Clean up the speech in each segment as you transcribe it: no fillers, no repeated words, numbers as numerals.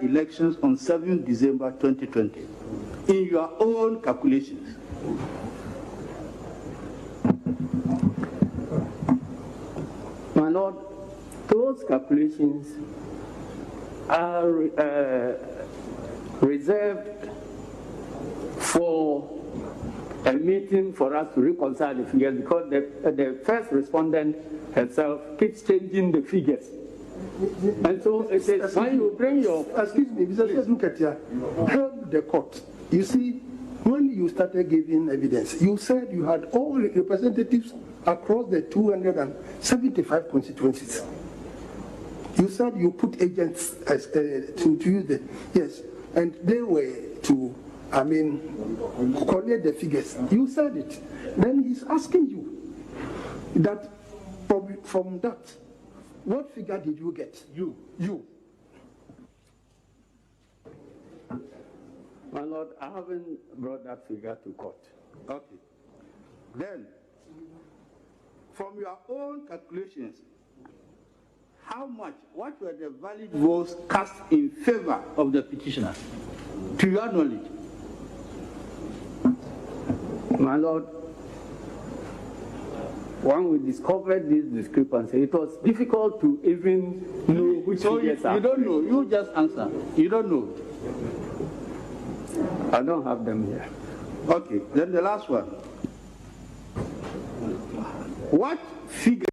elections on 7 December 2020 in your own calculations? My Lord, those calculations are reserved for a meeting for us to reconcile the figures, because the first respondent herself keeps changing the figures. And so it is when you bring your... Excuse me, Mr. Nuketia, help the court. You see, when you started giving evidence, you said you had all representatives across the 275 constituencies. You said you put agents as, to use the... Yes, and they were to, collect the figures. You said it. Then he's asking you that from that, what figure did you get? You. My Lord, I haven't brought that figure to court. Okay. Then, from your own calculations, what were the valid votes cast in favor of the petitioner, to your knowledge? My Lord, when we discovered this discrepancy, it was difficult to even know which figures are. You don't know. You just answer. You don't know. I don't have them here. Okay. Then the last one. What figure?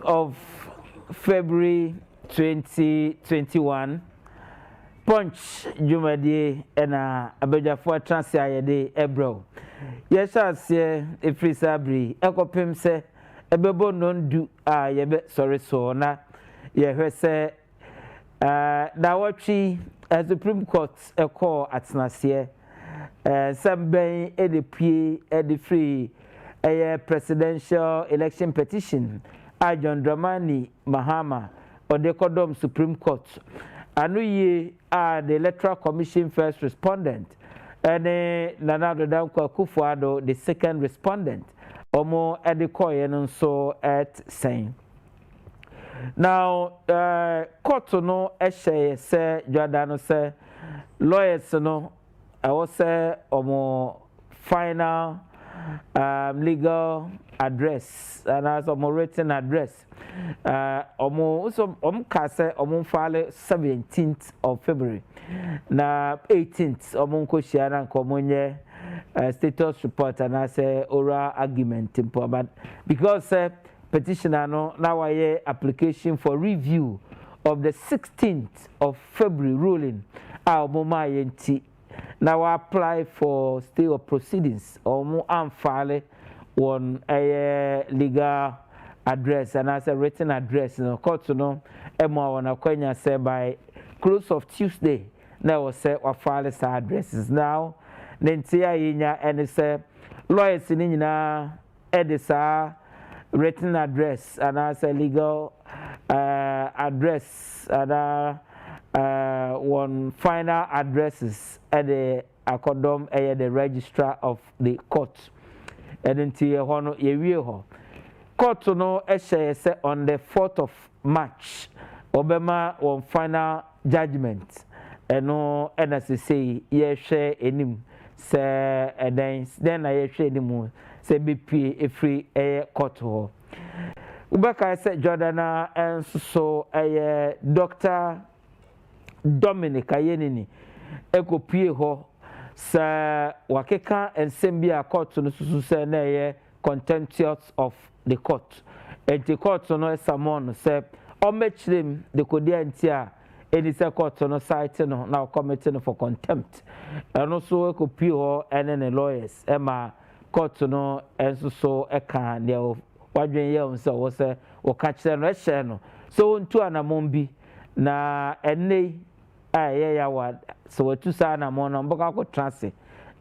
of February 2021, Punch Jumadi and Abedafo Transiade Ebro. Yes, I say a free sabri, Ecopim say, a bebo non do yebe sorry so na ye say Dawachi as Supreme Court a call at Nasie, some bay edipie free a presidential election petition. John Dramani Mahama or the Kodom Supreme Court. Anu ye are the Electoral Commission first respondent, and Nanado Danko Kufuado the second respondent. Omo Edikoy and so at saying. Now, court no eshe say Jordano say lawyers no I will say omo final legal address and as a written address kase file 17th of February na 18th ko shiara nkomonye status report and as oral argument but because petitioner no now why application for review of the 16th of February ruling omoma yenti now apply for stay of proceedings or file one a legal address and as a written address no court no emo na kwanya say by close of Tuesday now say wa file sa addresses now nentia yinya and say lawyers ni nyina edisa written address and as a legal address and one final addresses at the acadom the registrar of the court. And until ye court no say on the 4th of March Obama one final judgment and no and as say ye share enim say and then I share enim say BP a free court ho Ubaka say Jordana and so a Dr. Dominic Ayenini ekopie ho sa wakeka ensembia court no susu se na ye contemptuous of the court enti court no esamon se omechrim the kodia ntia eni se court no site no na committee no for contempt eno so ekopie ho ene ne lawyers ema court no enso so eka ne wadwen ye on se wo se wo ka kire no ehye no so ntu anamon bi na ene wa so watu sana mono mboka ko transe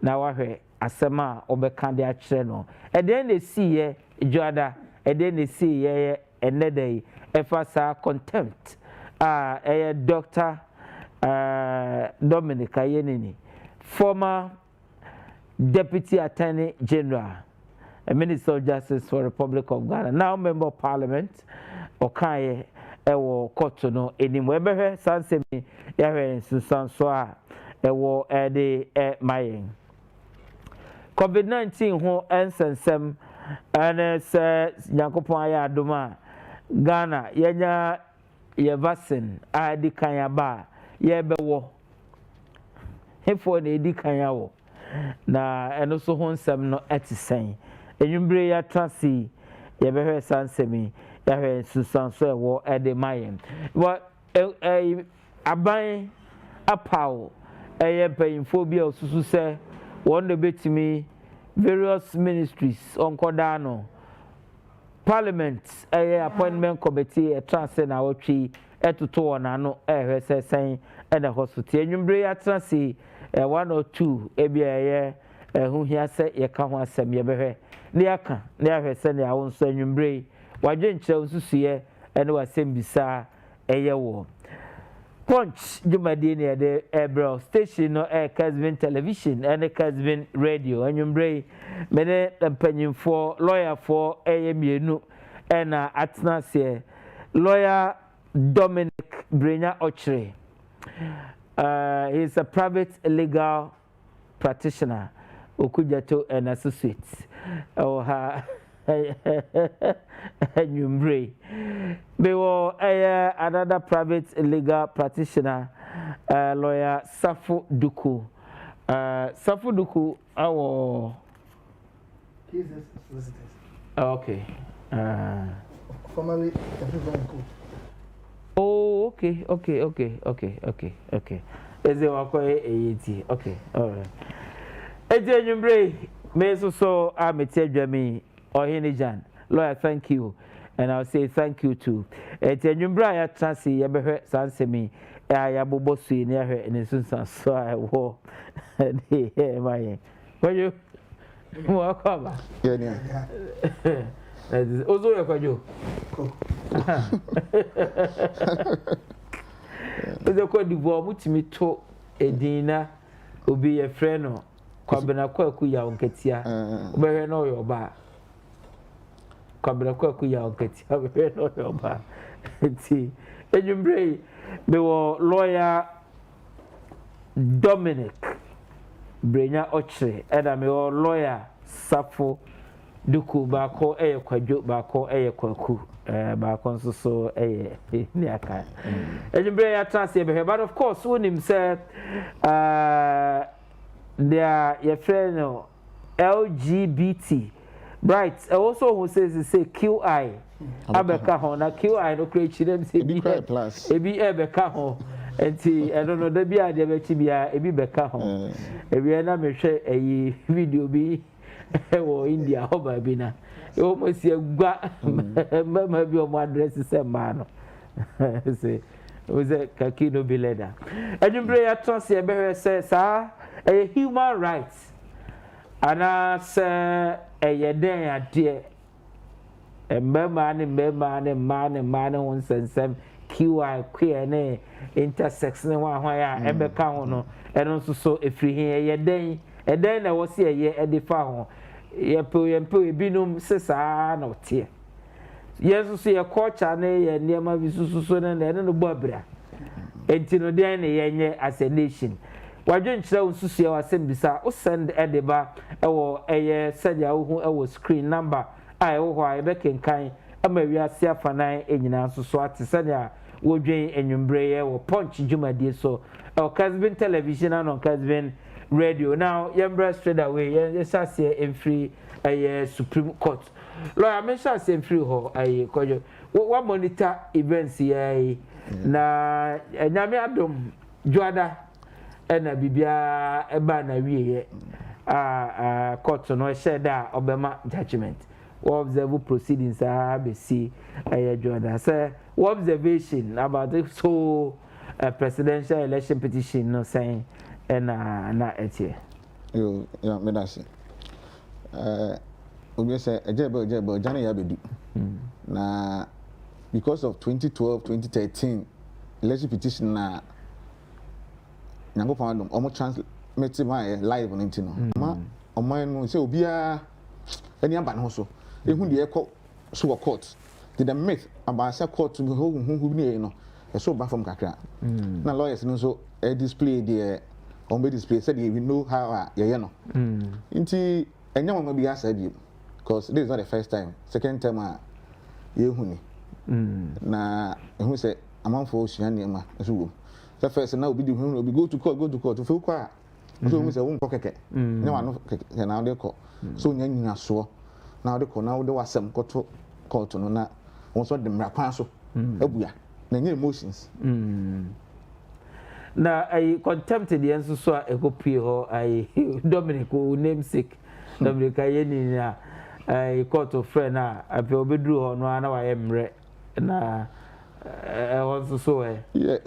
na wahwe asema obeka de akire no e de na si ye Joada e de na si ye enedai efa sa contempt Dr. Dominic Ayenini former Deputy Attorney General, a Minister of Justice for the Republic of Ghana, now Member of Parliament, Okaye, Ewo Kotono, Enimwebe, Sansemi, Yahweh, Susan Soa, Ewo Ede, Maying. COVID-19 ho ensensem ene se Nyankopon aya adoma Ghana yenya ye vaccine a di kan ya ba ye bewo hefo na edi kan ya wo na eno so ho nsem no etisen enwumbre ya trasi ye behwe sansemi ya hwe susan so ewo ede mayen wo aban apaw eye payinfo bi osusu se one the betimi various ministries on Kodano Parliament appointment committee a transfer na wotwi etuto na no ehwese sen e hospital enwumbre ya transi 1 or 2 ebia hu hia se ye ka ho asem ye behwe ne aka ne ahwese ne awo nso enwumbre wadwe nkyerɛ nsusuye ene wasem bisa eye wo Punch Jumadi near the Ebro station no Casvin television and Casvin radio and you bray many penny for lawyer for AMU and Atnasia lawyer Dominic Brina Ochre. He's a private legal practitioner Okujato and associates. Oh Nyumbre. They were another private legal practitioner, lawyer Safu Duku. Safu Duku, our. He's a solicitor. Okay. Formerly, everyone. Oh, okay. Is it okay? Okay, all right. Eje Nyumbre, me so amete me. Ohinijan, lawyer, thank you. And I'll say thank you too. Nyumbra ya transi ya behwe sansemi ya bobosu near her in the so I war. My you welcome. Yeah. Ozo ya kwajo. Ozo kwa divo mutimi to edina obi ye friend no kwabena kwaku ya onketia. Obehwe no yo ba. Kwabena kwaku ya onketia obehwe no yo ba. Enti enwumbre be wo lawyer Dominic Brenya Ochre eda me wo lawyer Safu Duku bako eye kwadwo bako eye kwaku bako nso so eye ni aka enwumbre ya trans ye be but of course wonim say there your friend no LGBT right also who says say QI abeka ho na QI no create them say ebi plus ebi ebeka ho enti I don't know da bia de bechi bia ebi beka ho ebi na mehwe eyi video bi wo India ho ba bi na e o mo si agua mama bi o mo address say ma no say o say kaki no be leader enwumbre ya trans ye be say sa a human rights ana se eyeden ade mbema ne man won sensem QI queer ne intersex ne wa hwan ya ebeka ho no eno nso so efiri hin eden na wo se eye edifa ho yempo ebinum sesa na otie yesu so ye culture ne ye niema bi sususo ne no bo abra enti no den ne yenye as a nation wadwe nkyerɛ nsusuye wasɛm bisa o send edeba ɛwɔ ɛyɛ sɛdia wo hu ɛwɔ screen number a ɛwɔ hɔ a ɛbɛkenkan ama wiase afanan enyina nso so ate sɛdia wodwen enwumbre yɛ wɔ punch dwumadie so ɛwɔ Casvin television and on Casvin radio now yembra straight away yɛhyɛ emfiri ɛyɛ Supreme Court lawyer me hyɛ aseɛ emfiri hɔ ɛyɛ kɔdwo wa monitor events yɛ na nyame adom dwada ena bibia eba na wiye court no share da obema judgment observe proceedings be see Jordan say observation about this whole presidential election petition no saying na etie yo yeah me da se obi say ejebe jana ya bedu na because of 2012 2013 election petition na Nyango Pandum, almost transmitted my live on internet. ɔman no sɛ obiara ani aba ne ho so ehu deɛ ɛkɔ so wɔ court the myth about say court to who ni no so ba from kakra na lawyers no so display the on be display said we know how ye no nti enya mama bi asa bi because this is not the first time second time ye hu ni na ehu say amanfo osua niam so wo the first na obi di hu obi go to court to feel kwa so we say won ko keke nya wa no keke na de ko so nya nyina so na de ko na de wasem ko to court no na won so de mrakwan so abua na nye emotions na I contempt the enso so a ekopie ho I Dominic o namesake Dominic ayeni na I court of friend na ape obedru ho no na wa yemre na also so yeah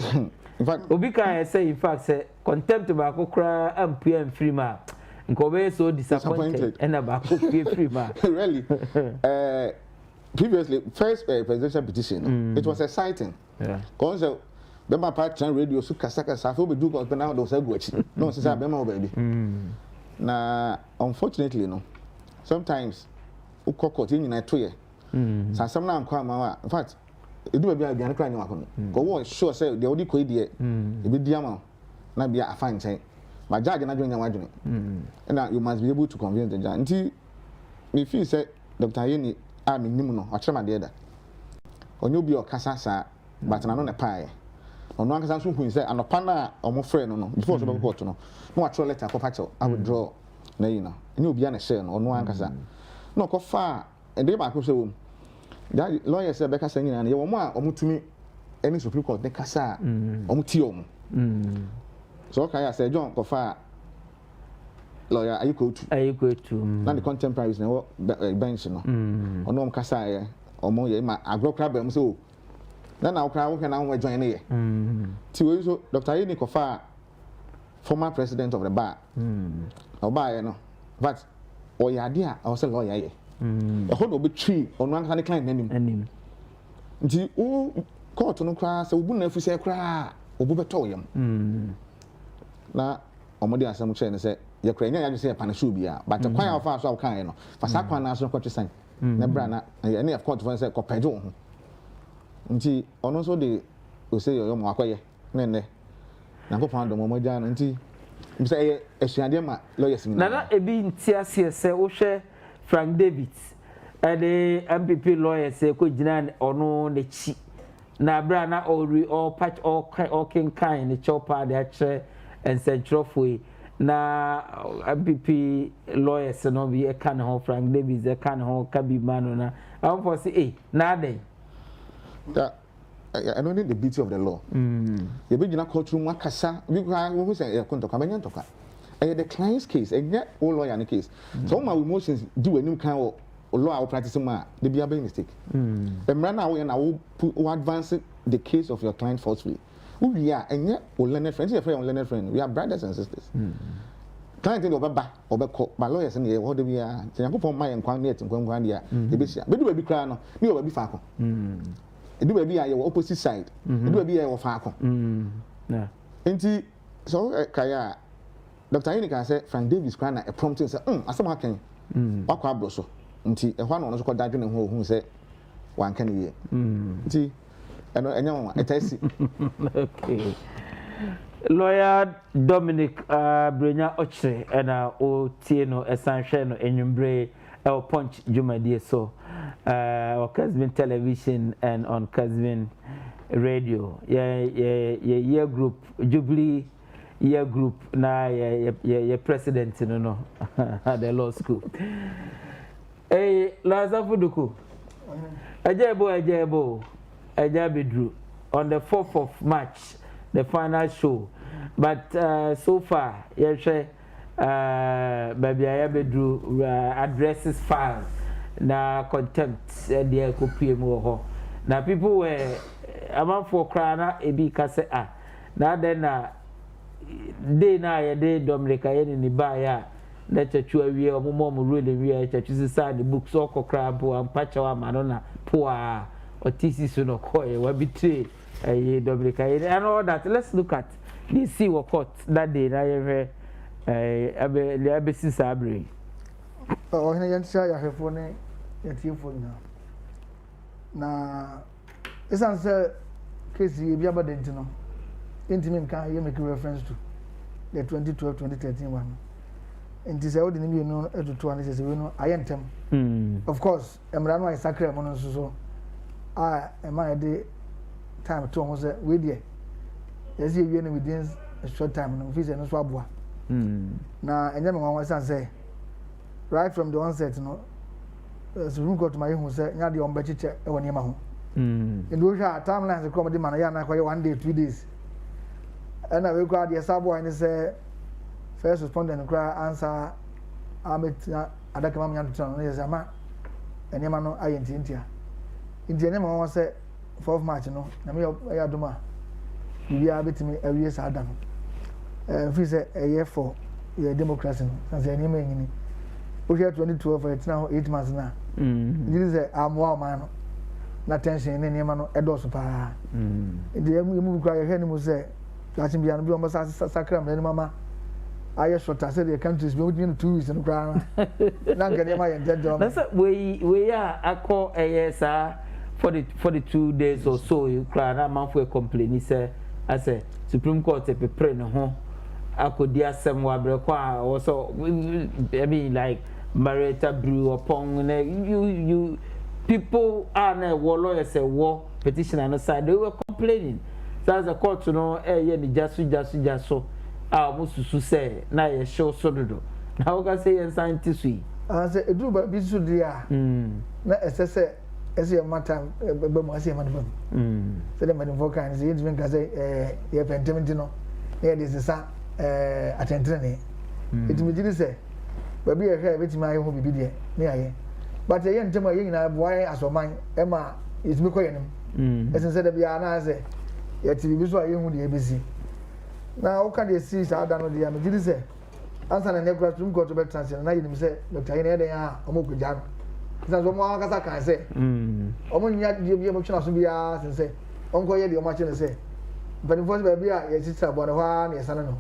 in fact obi kan say in fact say contempt ba ko kra ampia amfiri ma nko be so disappointed and ba ko pie free ma really previously first presidential petition it was exciting because bema part radio so kasaka sa fo be do ko na do say go achi no say bema o baby na unfortunately no sometimes ukoko ti nyina to ye sasam na anko ama in fact edu ba bia bia kra nyi wakono ko wo sure say de odi ko die e be dia ma na bia afa nchen ma judge na dwonya wadwene and you must be able to convince the judge nti me feel say Dr. Ayeni a minimum no achema de da onye obi okasa sa but na no ne pae ono ankasa so hu say anopa na omo frɛ no before so be court no no actual letter ko pacho I withdraw na yi na enye obi na share no ono ankasa no ko fa e de ba ko so wom that lawyer say be kasa nyina na ye wo mo a omo tumi any Supreme Court ne kasa omo ti omo so okay I say John ko fa lawyer ayiko tu na the contemporaries na bench no ono om kasa ye omo ye ma agrokra ba mo so na okra wo na wo join ne ye ti we so Dr. Ayeni Kofa former president of the bar oba ye no but oyade a o say lawyer ye e ho do be tree ono an kan client nanim nti o court no kra se obu na afuse kra obu beto yam na omo de asam che ne se ye kra nya ya se panishu bia but kwan ya fa so a kan ye no fa sa kwan na so kwatwe san na bra na any of court for say ko pejo ho nti ono so de o say yo mo akwaye ne na ko pan do mo ja no nti bi say esuade ma lawyers ni na ebi ntiase se wo hwe Frank David the MPP lawyer say ko gina ono ne chi na bra na all patch all king kind ne chopa de akre ensentrofo na MPP lawyers no bi e kan ho Frank David e kan ho kabi mano na am for say na dey that I don't need the beauty of the law you be gina courtroom akasa because we say e kontoka benya ntoka the client's case and yet all lawyer in the case so my emotions do a new kind of law or practice ma they be a big mistake right now and I will advance the case of your client falsely we are and yet we learn friends your friend learn friend we are brothers and sisters client dey obeba obeko but lawyers in here what we are yankopon my enkwan na etenkwan dia e be sia be do ba bi kra no me oba bi fa akọ e do ba bi aye opposite side e do ba bi aye wo fa akọ na enti so kaya Dr. Ayeni can say Frank Davis kra na e prompting say asem hakan wakọ abro so nti e hwa no so ko dadwe ne ho hu say wan kan ye nti eno enya wa etasi okay lawyer Dominic Brenya Ochre and o tie no esanhwe no enwumbre el punch jumadie so on Kasmin television and on Kasmin radio yeah group Jubilee year group na ye president no at the law school Lazafu Duku Ajebo Ajabidru on the 4th of March the final show but so far baby Ajabidru addresses filed na contempt there kopie mu ho na people were among for krana ebi ka say na then na day na ye day Dominic Ayeni ni ba ya na chachu awie omomo mo rule wie chachu sisa the books okokra bo ampacha wa manona poa otisi so no koye wa bitre Dominic Ayeni and all that. Let's look at the see what court that day na ye abe sisa abre ɔhene yɛnkyerɛ yɛahwɛfoɔ ne yɛtiefoɔ nyinaa na ɛsiane sɛ case yi ebi abada nti no yɛntumi nka yɛ make reference to the 2012-2013 one nti sɛ wode ne mmienu atoto a ne sɛ sɛ wei no ayɛ ntɛm of course mmara no ayɛ sakra mu no nso so a ɛma yɛde time to ho sɛ wei deɛ yɛsɛ yɛwie no within a short time no mfiri sɛ no so aboa na ɛnyɛ me nwanwa ɛsiane sɛ right from the onset no Supreme Court ma yɛhu sɛ nya deɛ ɔmbɛkyekyɛ ɛwɔ nneɛma ho nti wohwɛ a timelines kɔ ɔmde ma no yɛ ana kɔyɛ 1 day 2 days ɛna wei koraa deɛ sa aboa ne sɛ first respondent koraa ansa amɛtina adaka ma menya totena no ne yɛ sɛ ama nneɛma no ayɛ ntiantia nti ɛnyɛ me nwanwa sɛ 4th March no na meyɛ adom a biribiara bɛtumi awie saa da no mfiri sɛ ɛyɛ for yɛ democracy no sɛ nneɛma ɛnyini wohwɛ 2012 yɛtena hɔ 8 months na gyiri sɛ amoa ɔman no na tension ne nneɛma no ɛdɔɔso paa nti yɛmu kora yɛhwɛ no mu sɛ lakye bia no bi ɔmbɛsa sakra mmara no mama ayɛ shorter sɛdeɛ countries bi wotumi no 2 weeks no koraa no na nka nneɛma yɛ ntɛntɛm na sɛ wei a akɔ ɛyɛ saa for the 2 days or so koraa na amanfoɔ complain sɛ asɛ Supreme Court pepere ne ho akɔdi asɛm wɔ abrɛkɔ a wɔsɔ I mean like Marietta Brew upon you people are na lawyers say war petition on the side they were complaining so as the court no yeah the jasu almost to say na ye show so do na we can say scientist we say edu ba bi so dia na ɛsɛ sɛ matter be mo ase man bam so the man vocal say you can say ye pentementi no ye this is attention ne it me gidi say baby ehwe betimi aye ho bibi de ne aye but ye ntem aye nyina boaye asoman e ma yetimi koye nim esen se da bia na se ye ti bibi so aye hu de ebesi na o ka de si sa da no de ya me gidi se ansa na ne kura tum go to be translate na yinim se dr yin e de ya o mo kugya no san so mo aka sa kan se o mo nya de bia mo twena so bia sen se onko ye de o ma che ne se but in first baby ye ti sa bo ne hwa na ye sana no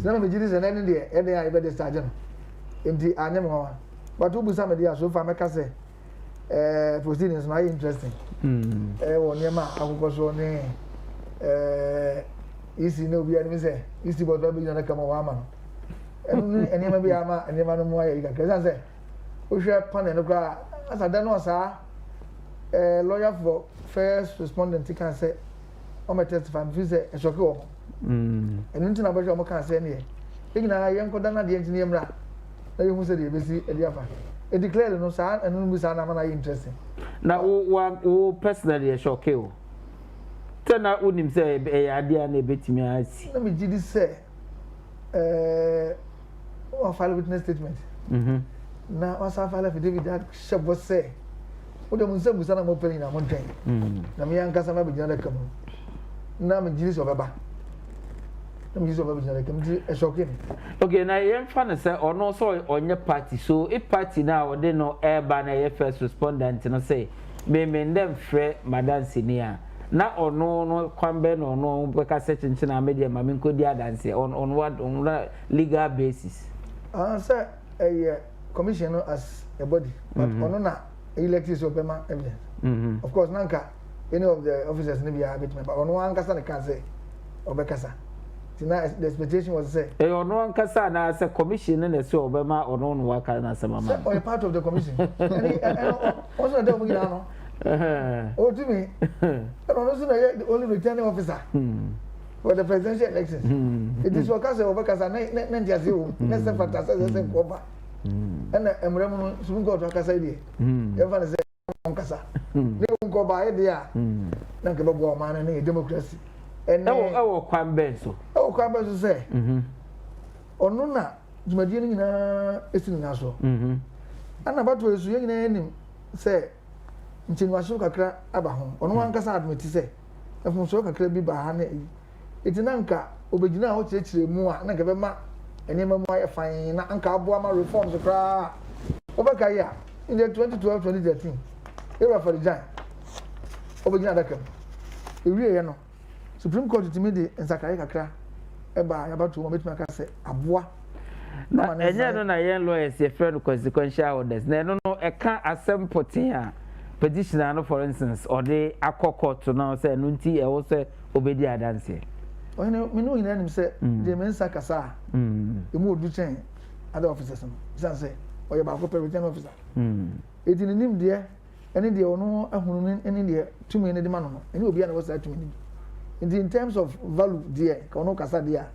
se me gidi se na ne de e de ya e be de start no nti anya me ho but ubu sa me dia so fa meka se proceedings na interesting wo ne ma akoko so ne isi no bia ni se isi bo do bi na kama wa ma no eni ma bia ma eni ma no mo ayi ka kesa se o hwe panel no kwa asa da no sa lawyer for first respondent can say o me testify me say e shoke wo enu ntina ba jo mo kan say ne e nyina ye nkoda na de ntine mra na you say the besi e dia fa e declare no sa enu bi sa na na interesting na wo personally e shock o tena unim say e ade na betimi asi na me gidi say o file witness statement na o sa file affidavit that shebo say o de mun say musa na mo peli na mo ntwen na me yanka sama be gina da kam na me gidi so beba okay na yen fa na say ono so onye party so e party na o de no eba na ye first respondent no say me ndem frɛ madam senior na ono no kwambe no ono be ka se chinchin na media ma me nkodi adanse on what on legal basis say a commission as a body but ono na elected so bema evidence of course nanka any of the officers ne bia bit member ono ankasa ne kan say obekasa tonight the expectation was say ono ankasa na say commission na say obema ono no waka na say mama or part of the commission also dey mo gina no oh to me ono so na the only returning officer for the presidential elections it is wakasa obekasa na ndiase o na say fantasy say koba and emre mu Supreme Court wakasa dey e fa na say onkasa ne koba e dey a na ke bebo o man na democracy ewo kwan ben so say ono na dwumadie ni nyina esini na so ana bato esu ye nyina enim say nchenwaso kakra aba ho ono ankasa admit say efunso kakra bi ba ha na etinanka obegina ho kyerɛkyerɛ mu a na nke be ma enema mu aye fan na anka aboa ma reforms kra obeka ya in the 2012-2013 era for the giant obegina adaka ewie ye no Supreme Court to me the nsakare kakra eba ya bato mo betuma ka se aboa na enye no na yen lawyers ye friend consequential orders na no no e ka asem potin a petitioner no for instance or the court now say no nti e wo say obedi adanse ohene me no nyina nim say de mensa kasa emu odu chen other officers no say say oye ba ko return officer eti nim de ene de ono ahunu ene de tumi ne de ma no ene obi a na wo say tumi ni in terms of value there ka ono kasa there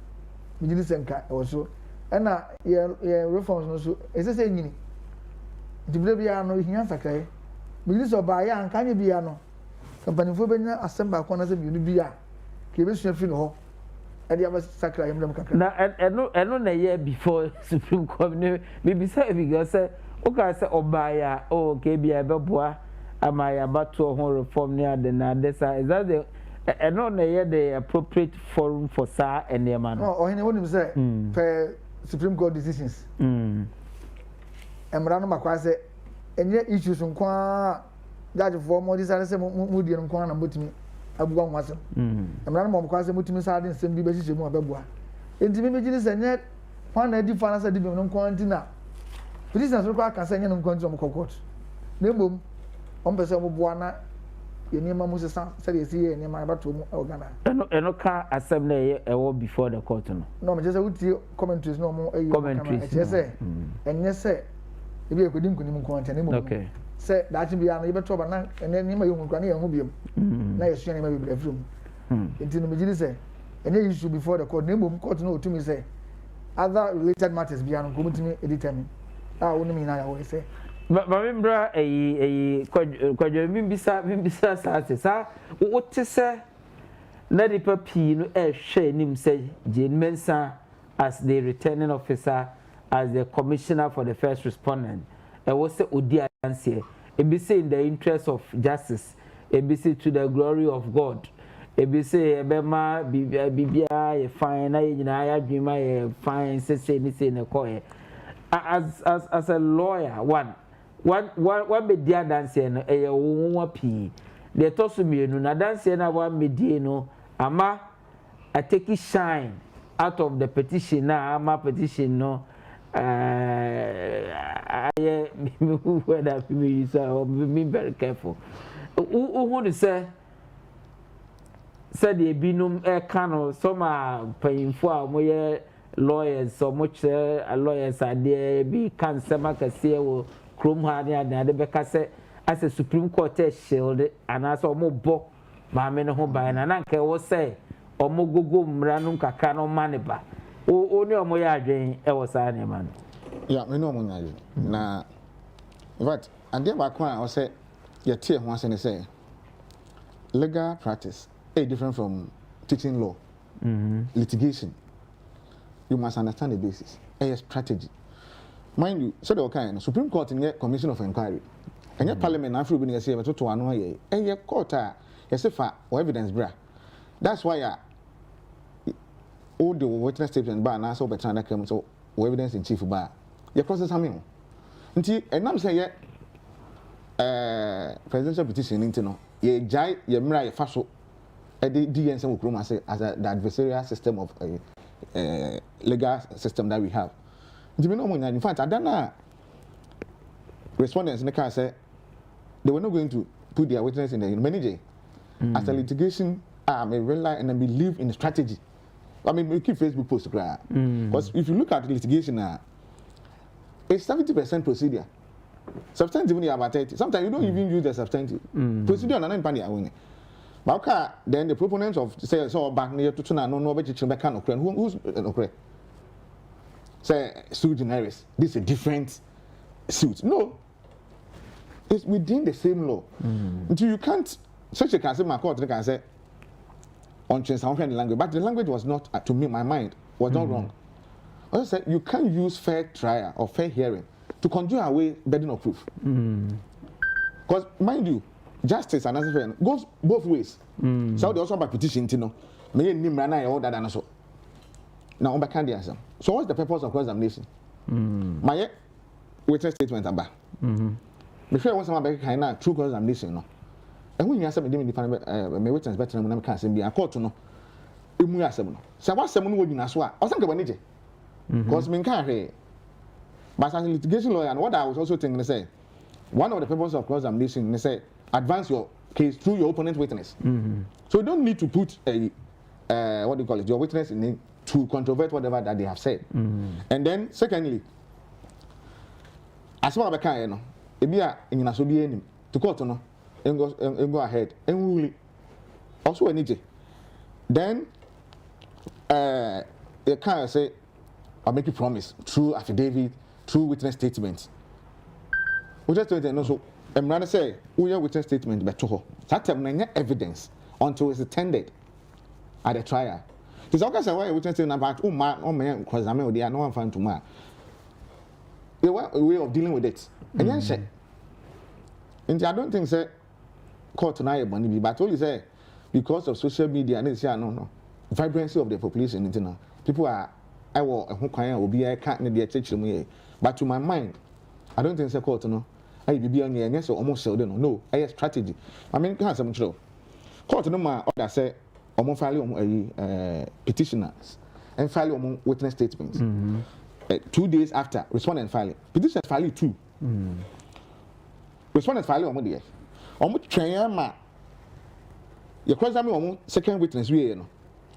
me gidi senka e wo so ena ye reforms no so ese say nyini dibule bia no hian sakai Minister of Baya and Kanye Biano, company for Benya, assemble corners of Unibia, Kibis Fin Ho, and the other Sacra. Now, and no year before Supreme Court, maybe say, because okay, say, Obaya, oh, Kabia Babois, am I about to hold reform near the Nadesa? Is that the and no year the appropriate forum for Sa and their man? Oh, anyone say, per Supreme Court decisions. And Rano Macquaze. Enye issues nkwa judge for mo disare se mu die nkwa na motimi abuwa nwasem emra na mo kwa se motimi sa de nsem bi be hihye mu ababua enti me megiri se nye kwan na di fa na se di bi no nkwa ntina prisoners ro kwa ka se nye no nkwa ntina mo court na mbom on pese mo bua na ye niema mo se se de si ye niema ba to mu organa eno ka asem na ye ewo before the court no me just uti commentaries no mo ayi commentaries se enye se ebi ekodi nkuni mu kwanta ne mu okay se dachi bia no yebeto ba na ene ni ma ye nkwa na ye hu biem na ye sua ne ma bibra frum enti no megiri se ene issue before the court ne mu court no otumi se other related matters bia no ko mutumi determine wonu mi na ya wo se ba membra kwadwo bimbisa sa wote se na di papi no hwe nim se Jane Mensah as the returning officer, as the commissioner for the first respondent, I was say Odi Adanse, say in the interest of justice, say to the glory of God, say Ebema Bibia, ye fine, I dream I fine, say na koye. As a lawyer, one be dear dance and a woman p. The tosumi no dance na one me no ama I take it shine out of the petition na ama petition no I whether me so be very careful. Who to say said the binum cano some painful moye lawyers so much lawyers are there be can semaka say Chrome Hardy and the Becca as a Supreme Court shield and as a more book, my men home by an anchor was say, or more go ranum cacano maniba. Only a moya drain, I was an man. Yeah, we know Munay. Now, but and then back when I was say, your tear once and say, legal practice, different from teaching law, litigation. You must understand the basis, a strategy. Mind you, so the kind Supreme Court in your Commission of Inquiry. And your Parliament, after being a saver to one way, and your court, yes, for evidence, bra. That's why all the witness statement bar and so better than come so evidence in chief bar. Your process, and I'm saying, presidential petition, into ye jai, ye mra, ye faso, a DNS and Kroma say as the adversarial system of a legal system that we have. In fact, I don't know. Respondents in the car said they were not going to put their witness in the manager. As a litigation, I may rely and I believe in strategy. I mean, we keep Facebook posts to cry. Because if you look at litigation now, it's 70% procedure. Substantive, when you have 30. Sometimes you don't even use the substantive. Procedure, and I'm winning. But then the proponents of say, so back near to Tuna, no, but you can no who's okay. Say, sui generis, this is a different suit. No, it's within the same law. Until you can't, such a can say, my court can say, on change the language, but the language was not, to me, my mind, was not wrong. I said, you can't use fair trial or fair hearing to conjure away burden of proof. Because, mind you, justice and answer goes both ways. So they also by petition, you know, may name rana all that and so. Now, on back the answer. So, what's the purpose of cross-examination? My witness statement about. Before I want some back kind of true cross-examination, no. And when you ask me, my witness better than I can't say, I call to know. If we ask them, so what's someone would you ask what? I think about it. because me can't hear. But as a litigation lawyer, and what I was also thinking, they say, one of the purposes of cross-examination, they say, advance your case through your opponent witness. So you don't need to put a, what do you call it, your witness in to controvert whatever that they have said. And then, secondly, as far as I can, you know, if you are in a so to court, no, and go ahead, and really, also a need. Then, you can't say, I'll make you promise through affidavit, through witness statements. Witness statement, no, so I'm rather say, we are witness statement, but to her, that time, no evidence until it's tendered at the trial. It's okay, say, why witness statement about, oh, man, because I mean, they are no one found to man. There were a way of dealing with it. And then say, and I don't think, say, court tonight, but only say, because of social media, and they say, no, vibrancy of the population, you know, people are. I will be a can't be a teacher me. But to my mind, I don't think it's a court, no. I be on the yes or almost so no. I have strategy. I mean, can some true. Court no ma order say almost file petitioners and file witness statements. 2 days after respondent filing. Petitioners file 2. Respondent file there. Almost train ma. Your question second witness we no.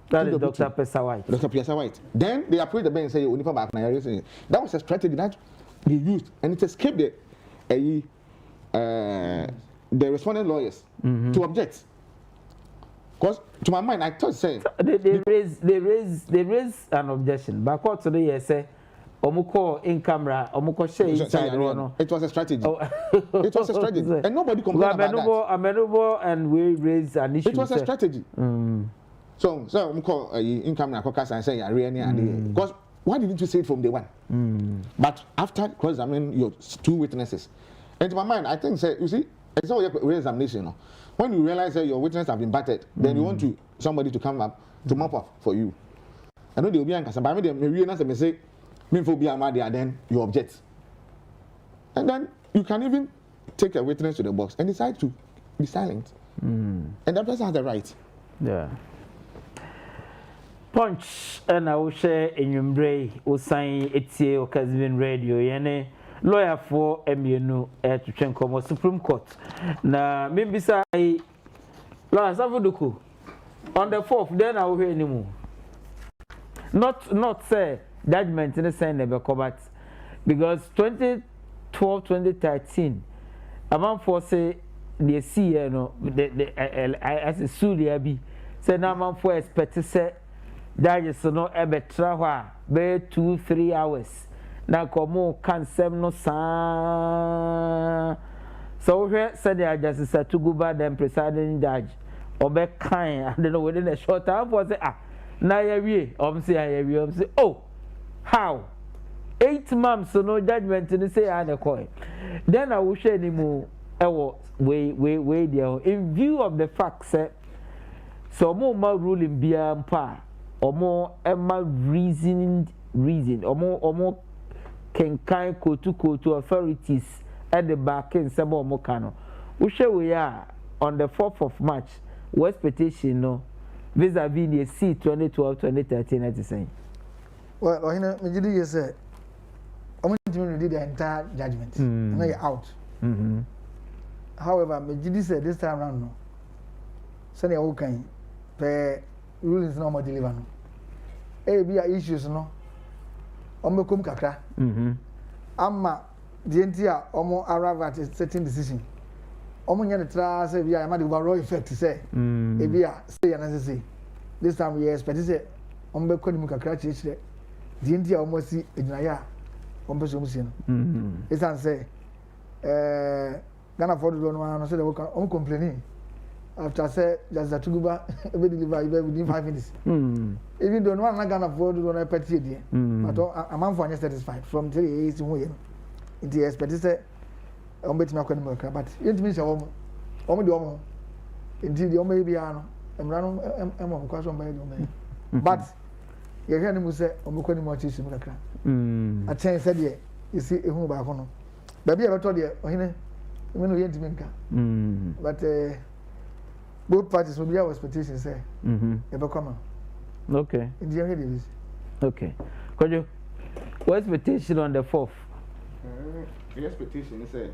That is Dr. Pesa White. Dr. Pesa White. Then they approached the bank and say, that was a strategy that they used, and it escaped the respondent lawyers to object. Because to my mind, I thought saying they raise an objection. But court today say, Omuko in camera, Omuko share inside. It was a strategy. It was a strategy, and nobody complained about that. Amenubo and we raise an issue. It was a strategy. So we call income and say because why didn't you say it from day one? But after cross-examining your 2 witnesses, and to my mind, I think you see, it's all your re-examination. When you realize that your witnesses have been battered, then you want somebody to come up to mop up for you. I know they will be anxious, but I mean, say, then you object, and then you can even take a witness to the box and decide to be silent, and that person has the right. Yeah. Punch and I will share in your brain or sign etie Okazibin radio yene lawyer for MNU to Chenkomo Supreme Court. Na maybe say last Avuduku on the 4th, then I will hear anymore. Not say judgment in the same but because 2012, 2013, among for say the see no as a Sudia say now man for expect say judges no ebetra hwa be 2-3 hours na komo kan sem no sa so we said the judges said to go back them presiding judge obe kan I don't know within a short time for say na ya wie say oh how 8 months no judgment ni say an coin then I will share anymore way there in view of the fact say so more ruling bia mpa omo emma reason omo kenkan kotu authorities at the back in some omo kano we are on the 4th of March West petition no vis-a-vis the C 2012-2013 at the same. Well, I know me you say omo did the entire judgment now you're out. However, me said this time around no say they okay per rulings no more deliver no be issues no omo kom kakra amma the entire omo arrive at a certain decision omo nya the tra say be am the overall effect say be say na say this time we expect say omo be konim kakra chire the entire omo si ejinaya omo so musi no it's an say Ghana for the no say they omo complaining after say just a tuguba be deliver within 5 minutes. Even though no one Ghana for do na petty dey. But a man for satisfied from 3 years to one. It is expected say on bet me akwa but it means omo de omo. Indeed the omo be ano. Emra no emo kwa so mba dey. But you hear them say omo kwani mo chisim kakra. A chen say dey you see ehun ba ko no. Ba bia beto dey ohine me no yentimi nka. But both parties will be our expectation say ever come. Okay. In the end, okay. Kojo what expectation on the 4th? The expectation is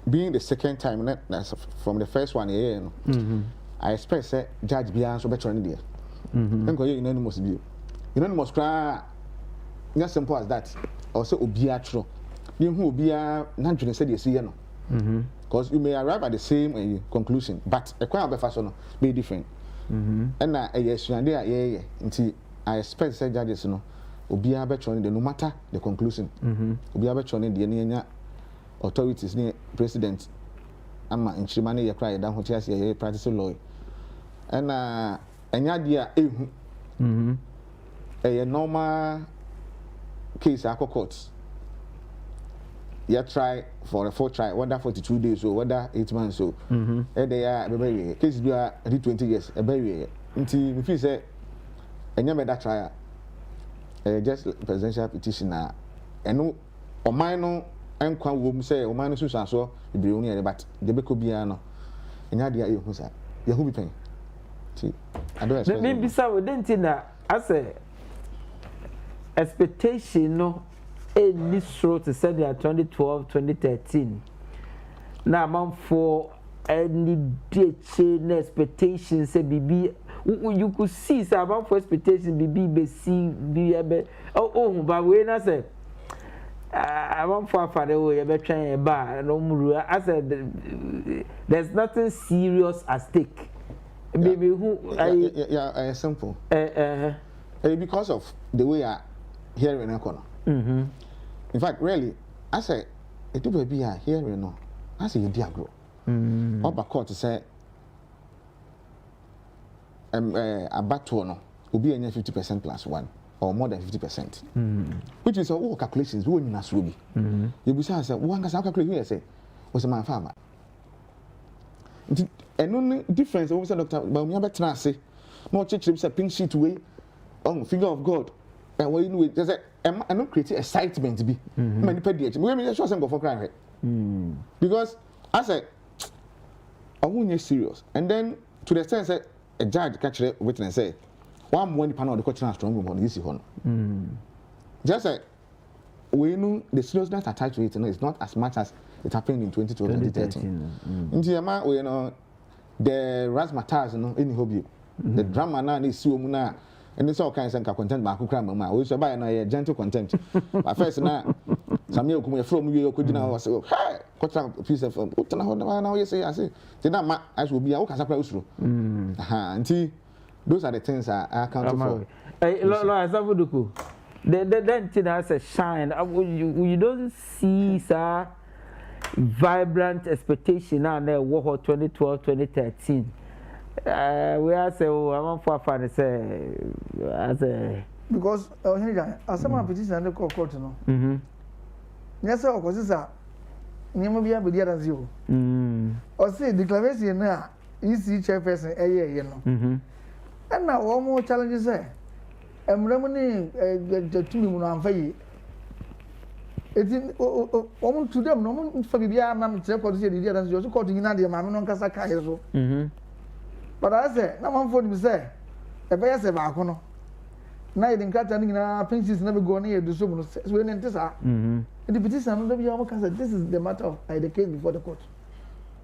being the second time from the first one here, I expect say judge Bian so better in there. Unanimous view. Unanimous cry, not simple as that. Also, Obiatro. You who be a natural said yes, because you may arrive at the same conclusion, but a quite fashion be different. And yes, you are there, yeah, until I expect say judges, Obia better no matter the conclusion. Obia better the authorities near president ama in Chimani ya cry down hotel ya practice law. And enya a normal case at courts. You try for a 4 try, whether 42 days or whether 8 months so. And they are very case be 20 years, a very until if you say and you made that trial. Just presidential petition and no or minor and quan woman say or minor Susan so be only but the Becobiano and idea you who said you will be paying. See, I don't expect maybe so didn't as a expectation no in this road to say that 2012 2013 now man for any day chain expectations say BB you could see about for expectation BB see but when I say I want for father way be trying a bar no I said there's nothing serious at stake. Baby, who simple. Because of the way I hear in a corner. In fact, really, I say it will be a hearing. No, I say you diagro. What about court to say a battle no will be 50% plus 1 or more than 50%. Which is all calculations. We will be. You will say one can calculate. Say was a man farmer. And only difference over said Dr. Baumia say more church a pink sheet way on figure of God. And when you just say I'm not creating excitement to be many pediatrics. We may show some go for crying. Because I said I won't serious. And then to the extent that a judge catch a witness say one money panel the question strong on this one. Just like we know the seriousness attached to it is not as much as it happened in 2012 2013. In the we know the razzmatazz any hobby. The drama now is so muna and it's all kinds of content back mama. We should buy a gentle content. But first now Samuel come from you could now say, hey, cut a piece of now you say I say that ma as will be a work as a usro. Until those are the things I account for. Hey, Lord, then thing has a shine. You don't see sir vibrant expectation now there war 2012 2013 we are say I want for fun say as a because as some petition and the court no yes sir because sir nyama bia be there zero or say declaration na EC chairperson you know and now one more challenges say emremu ni the tumi mu no amfa yi eti o to them no mo fa bibia na me tire court say the other so court nyina de ma me no nkasa ka he so but I say na man for me say e be say ba ko no na e din kata ni nyina pensions na be go na e do so no so we nte sa the petition no be am kasa this is the matter of the case before the court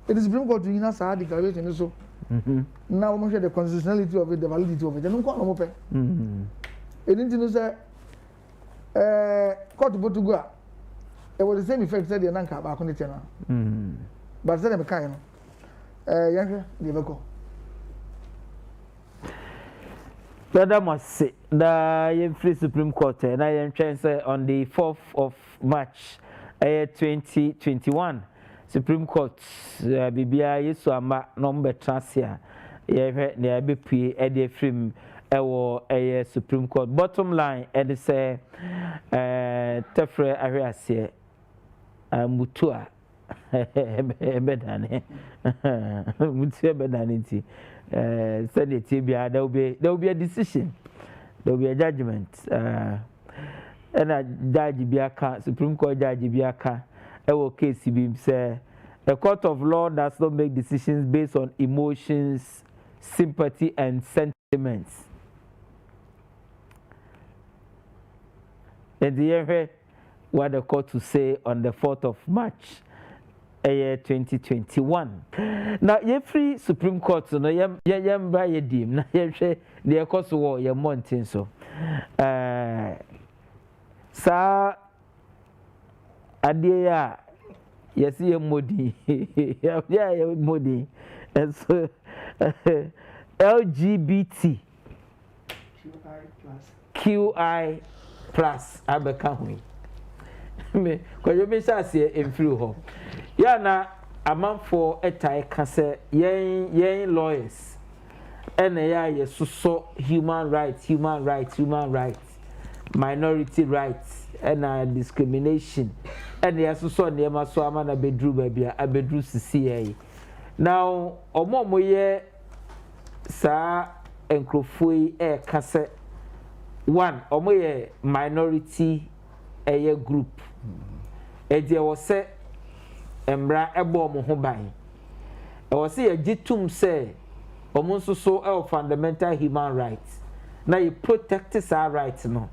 it is Supreme Court nyina sa declaration so now we share the constitutionality of it the validity of it no ko no mo pe e din tinu say court botu go it was the same effect said the nanka ba ko ne tena but said me kai no yanhwe de be ko Brother must say the free Supreme Court and I am trying say on the 4th of March 2021 Supreme Court bibia yesu ama number transia ye hwe na be pue e de free ewo Supreme Court bottom line e say tefre ahwe ase mutua ebedane mutua ebedane nti Senate there will be a decision, there will be a judgment. And a judge biaka, Supreme Court judge biaka, case say a court of law does not make decisions based on emotions, sympathy, and sentiments. And the what the court to say on the 4th of March, 2021. Now, you free Supreme Court, no, yam by a dim, na ye the cost war, your mountain so. Sa Adia, yes, you're Modi, yeah, Modi, and so LGBT. QI plus abekahwe me ko yo me sha se emfiri ho ya na amanfo etai ka se yen lawyers ene ya ye soso human rights minority rights and discrimination ene ya soso ne ma so ama na bedru ba bia abedru sisi ye now omo ye sa enkrofoi ka se one omoye minority eye group ede wo se embra ebo mo ho ban e wo se ye gitum se omo nsoso e fundamental human rights na you protect our rights no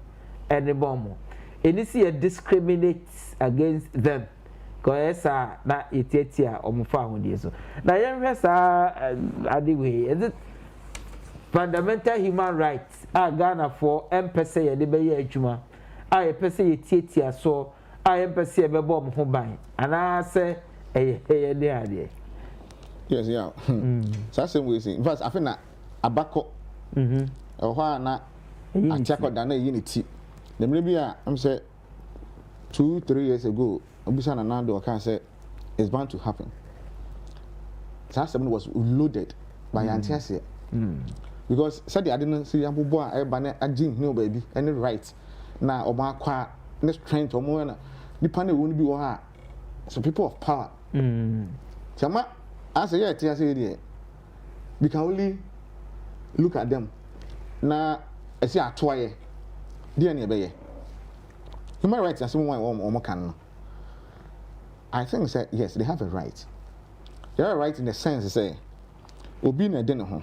ene bomo eni se ye discriminate against them ko esa na etietia omo fa hodie so na ye hwe sa adiwe is it fundamental human rights a Ghana for empese ye de be ye adwuma a ye pese ye tietia so a ye pese ye bebo mo ho ban ana se ye de ade yes yeah so same way say in fact I feel na abako ho na achako da na unity the maybe am say 2-3 years ago obisa na nando can say it's bound to happen so someone was loaded by antiasia because said I didn't see abubo a eba agin no baby any right na oba kwa ne strength omo na nipa na woni bi wo ha so people of power chama as you say there we can only look at them na esi atoye there na be ye human rights as someone omo kan no I think say yes they have a right in the sense say obi na de ne ho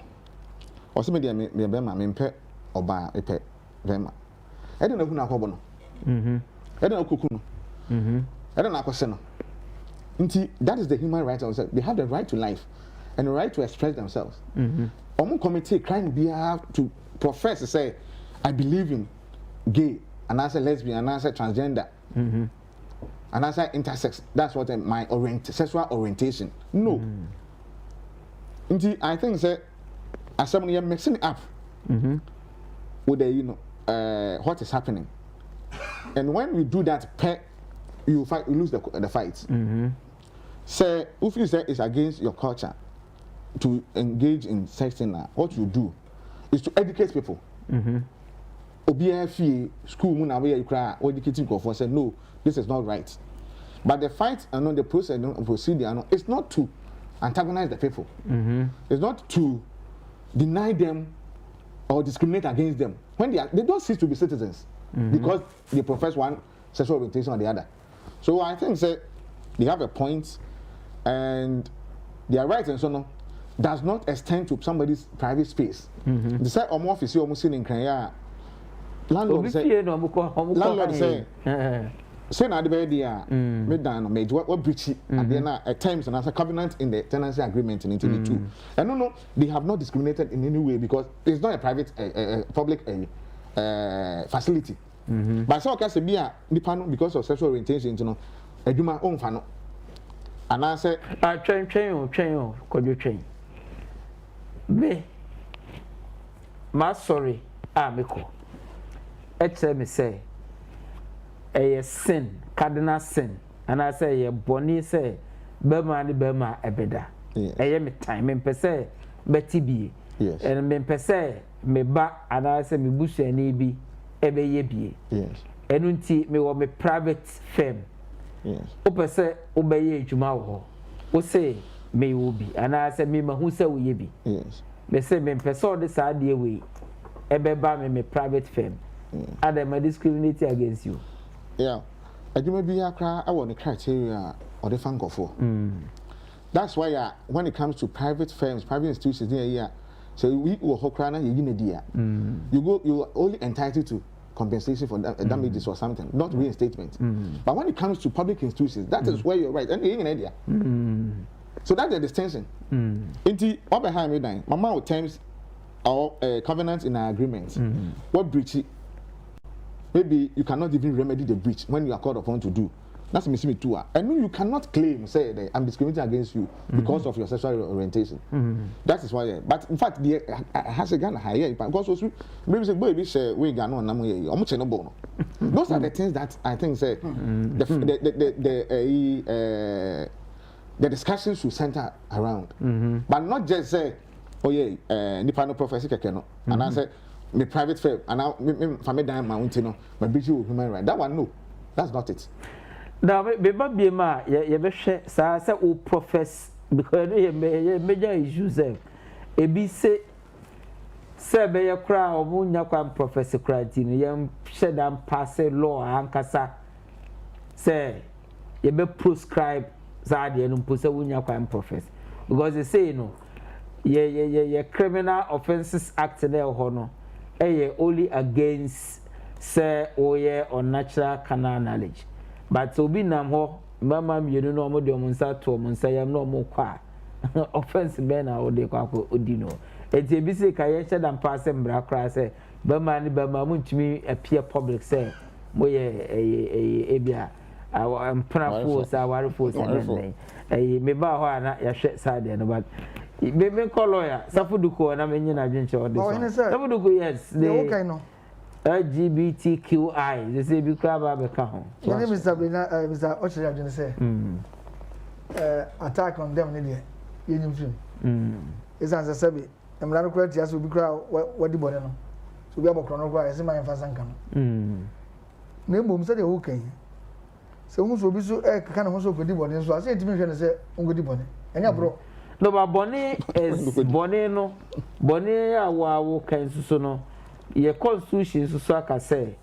o se me de me be ma me mpe oba epe be ma e de na hu na akobo no e de na koku no e de na akose no nti that is the human right of they have the right to life and the right to express themselves omo committee crime be have to profess to say I believe in gay and I say lesbian and I say transgender and I say intersex that's what my sexual orientation no nti I think say as someone you're mixing up with the what is happening and when we do that you lose the fight say if you say it's against your culture to engage in sexting what you do is to educate people obiafi school mu na we you cry educating people say no this is not right but the fight and the process and procedure it's not to antagonize the people it's not to deny them or discriminate against them when they don't cease to be citizens because they profess one sexual orientation or the other. So I think say they have a point and their rights and so on does not extend to somebody's private space. They say office almost in Kenya landlord say say na the idea me dan me what breach and then at times and as a covenant in the tenancy agreement in 22 and no they have not discriminated in any way because it's not a private public facility but so okay say bia nipa no because of sexual orientation you know aduma onfa no and I say twen kodwo twen me ma sorry meko tell me say a sin, cardinal sin, and I say a bonny say, Burma ebeda. A me time, and per se, Betty be, and men per se, me back, and I say me bush and be, ebe ye be. Yes. And unti me wa me private firm. Yes. Ope say, obey Jumao. O say, me will be, and I say me who say we be. Yes. Me say men per so this idea way, ebe ba me private firm. And I'm discriminating against you. Yeah, adwuma bi akra I want the criteria or the fan for. That's why when it comes to private firms, private institutions here, so we will hokra na you are only entitled to compensation for damages or something, not reinstatement. But when it comes to public institutions, that is where you're right. And in India. So that's the distinction. Inti, all behind me, dying. Mama terms or covenants in our agreements. What breach? Maybe you cannot even remedy the breach when you are called upon to do. That's me too. And you cannot claim, say, that I'm discriminating against you because of your sexual orientation. That is why. But in fact, the has a gun higher because also maybe say, boy, we say we got no namu almost no bono. Those are the things that I think say the discussions should center around, but not just say, oh yeah, nipa no prophecy kekeno, and I say me private firm, and now me family dying my own no, my beauty of human right. That one no, that's not it. Now, baby, ma, you be share, say o profess because you major issues. Ebi say be your crowd or munya kwam professor criteria. You shed and pass a law ankasa. Say you be prescribe zadi and pusa munya kwam profess because they say no. Ye criminal offences act there hono. Only against say oye or natural canal knowledge. But so be nam ho mama you know mo de omunsa to omunsa yam no mo kwa offense be na o de kwa ko odino enti bi se ka ye shedam pass mbra kra say be ma ni be ma mo ntimi appear public say mo ye ebia ampra force aware force me ba ho ana ya hwe sade no but me call lawyer safuduko na me nyina dwenche o de safuduko yes they okay no LGBTQI, they say be crab abacaho. My name is Mr. Ocher, say attack on them in the Union film. It's as a sabi, and Ranoquet will be crowd what the body no. So we have a chronogram as my infant come. Name said the okay. So who will be so kind of also good body, so I say to me, and say, good body. And your bro. No, but Bonnie is Bonnie no. Bonnie, our kind so no. Ye constitution so aka say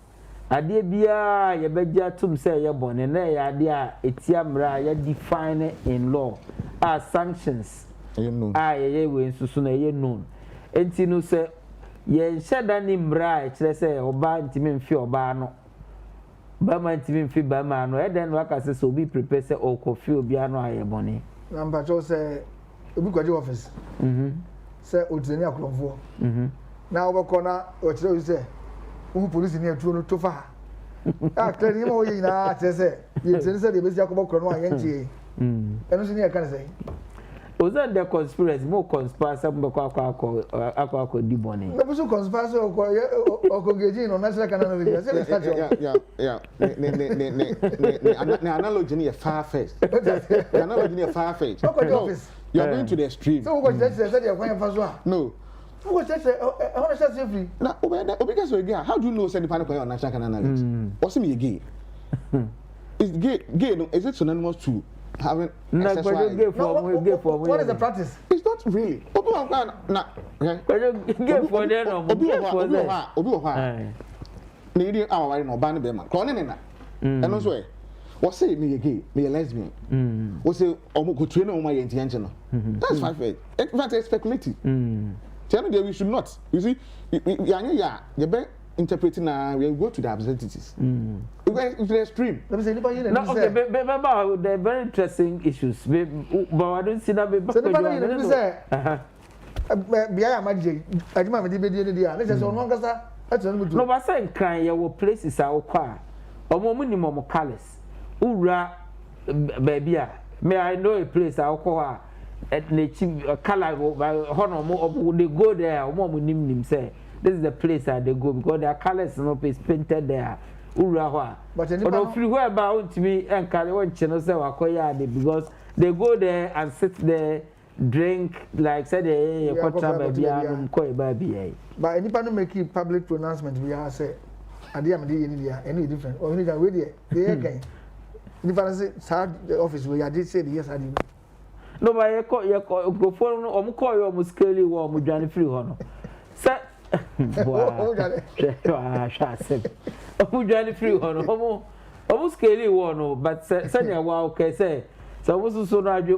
ade bia ye begia tum say ye bone na ye ade a etia mra ye define in law as sanctions ye we nsusu na ye known enti no say ye nsheda ni mra e kire say oba ntimi mfi oba no ba ma ntimi mfi ba ma no e den no aka say so be prepare say o kofi obi ano aye bone number cho say obi kwaje office say odreni akrofo now we corner or tell you say who police near to fa clear him away na say you say the best jacob corner yen and so near can say was that the conspiracy more conspiracy akwa di bone no so conspiracy or congregation on national canal yeah the analogy near far fetched the analogy near far fetched you are going to the extreme so what that say you going for no. Who says I want to say free? Now, because we're gay, how do you know send the panic on national canal knowledge? What's me gay? Is gay? No, is it synonymous to having gay for what is the practice? It's not really. Gay for them or Obi Need our no ban be man. Calling na. And also what say me gay, me a lesbian. What say omo go train on my intention. That's fine. In fact, it's speculative. Tell me we should not. You see, you be interpreting we go to the absurdities. We go to the extreme. Let me say anybody no, okay, remember the very interesting issues. But I don't see that be no, but say crying your places are qua. Or minimum colors. Ura baby. May I know a place I'll call at the color honor they go there or more nim say this is the place that they go because their colors no is painted there. Ura but free where about me and carry one channel say because they go there and sit there, drink like said baby. But anybody make public pronouncement we are say any different or any way there again. If I say the office where I did say yes I did. No, but you call phone or call you almost scaly warm Johnny Free Honor. Sir, Johnny Free Honor, almost scaly one, but send your wow, say, so was so large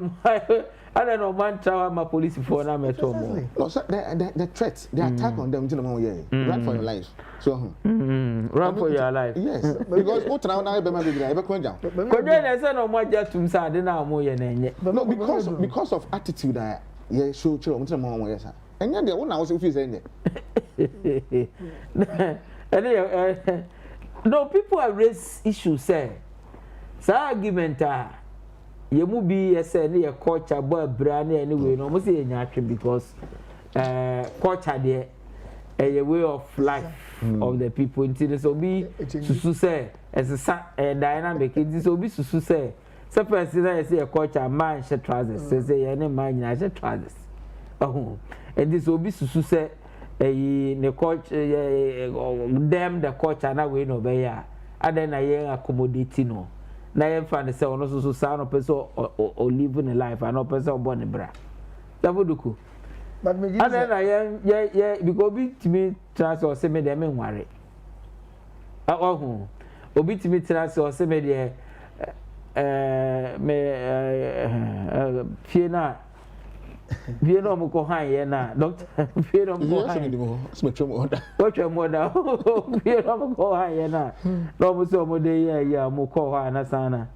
I don't know man travel my police for na meto mo. No, so the threat, the attack on them, run for your life. So, run for your life. Yes, because what now be my baby, I be going down. Kojo na say no mo jatum sa de na mo ye na enye. No, because of attitude that yeah show chiro mo tell mo yes. Enya de wo na wo say feel say enye. No, people have raised issues say. Sa argument ye mu bi say na ye culture boy bra na anyway no mo say ye nyatwe because culture there a way of life of the people until so be susu say as a dynamic it so be susu say so person say a culture man she trousers say ye man nyina she trousers oh and this will be susu say ne culture them the culture na we no be ya aden na ye accommodate no na ye fa ne say ono so sa no person or living a life and no person born bra davuduku. But me and then yeah because obi timi transfer say me dey me nware obi timi transfer say me dey me fie na mo ko han ye na doctor fie no mo han what mo da fie no mo ko han ye na no mo so mo dey ya mo ko ha na sana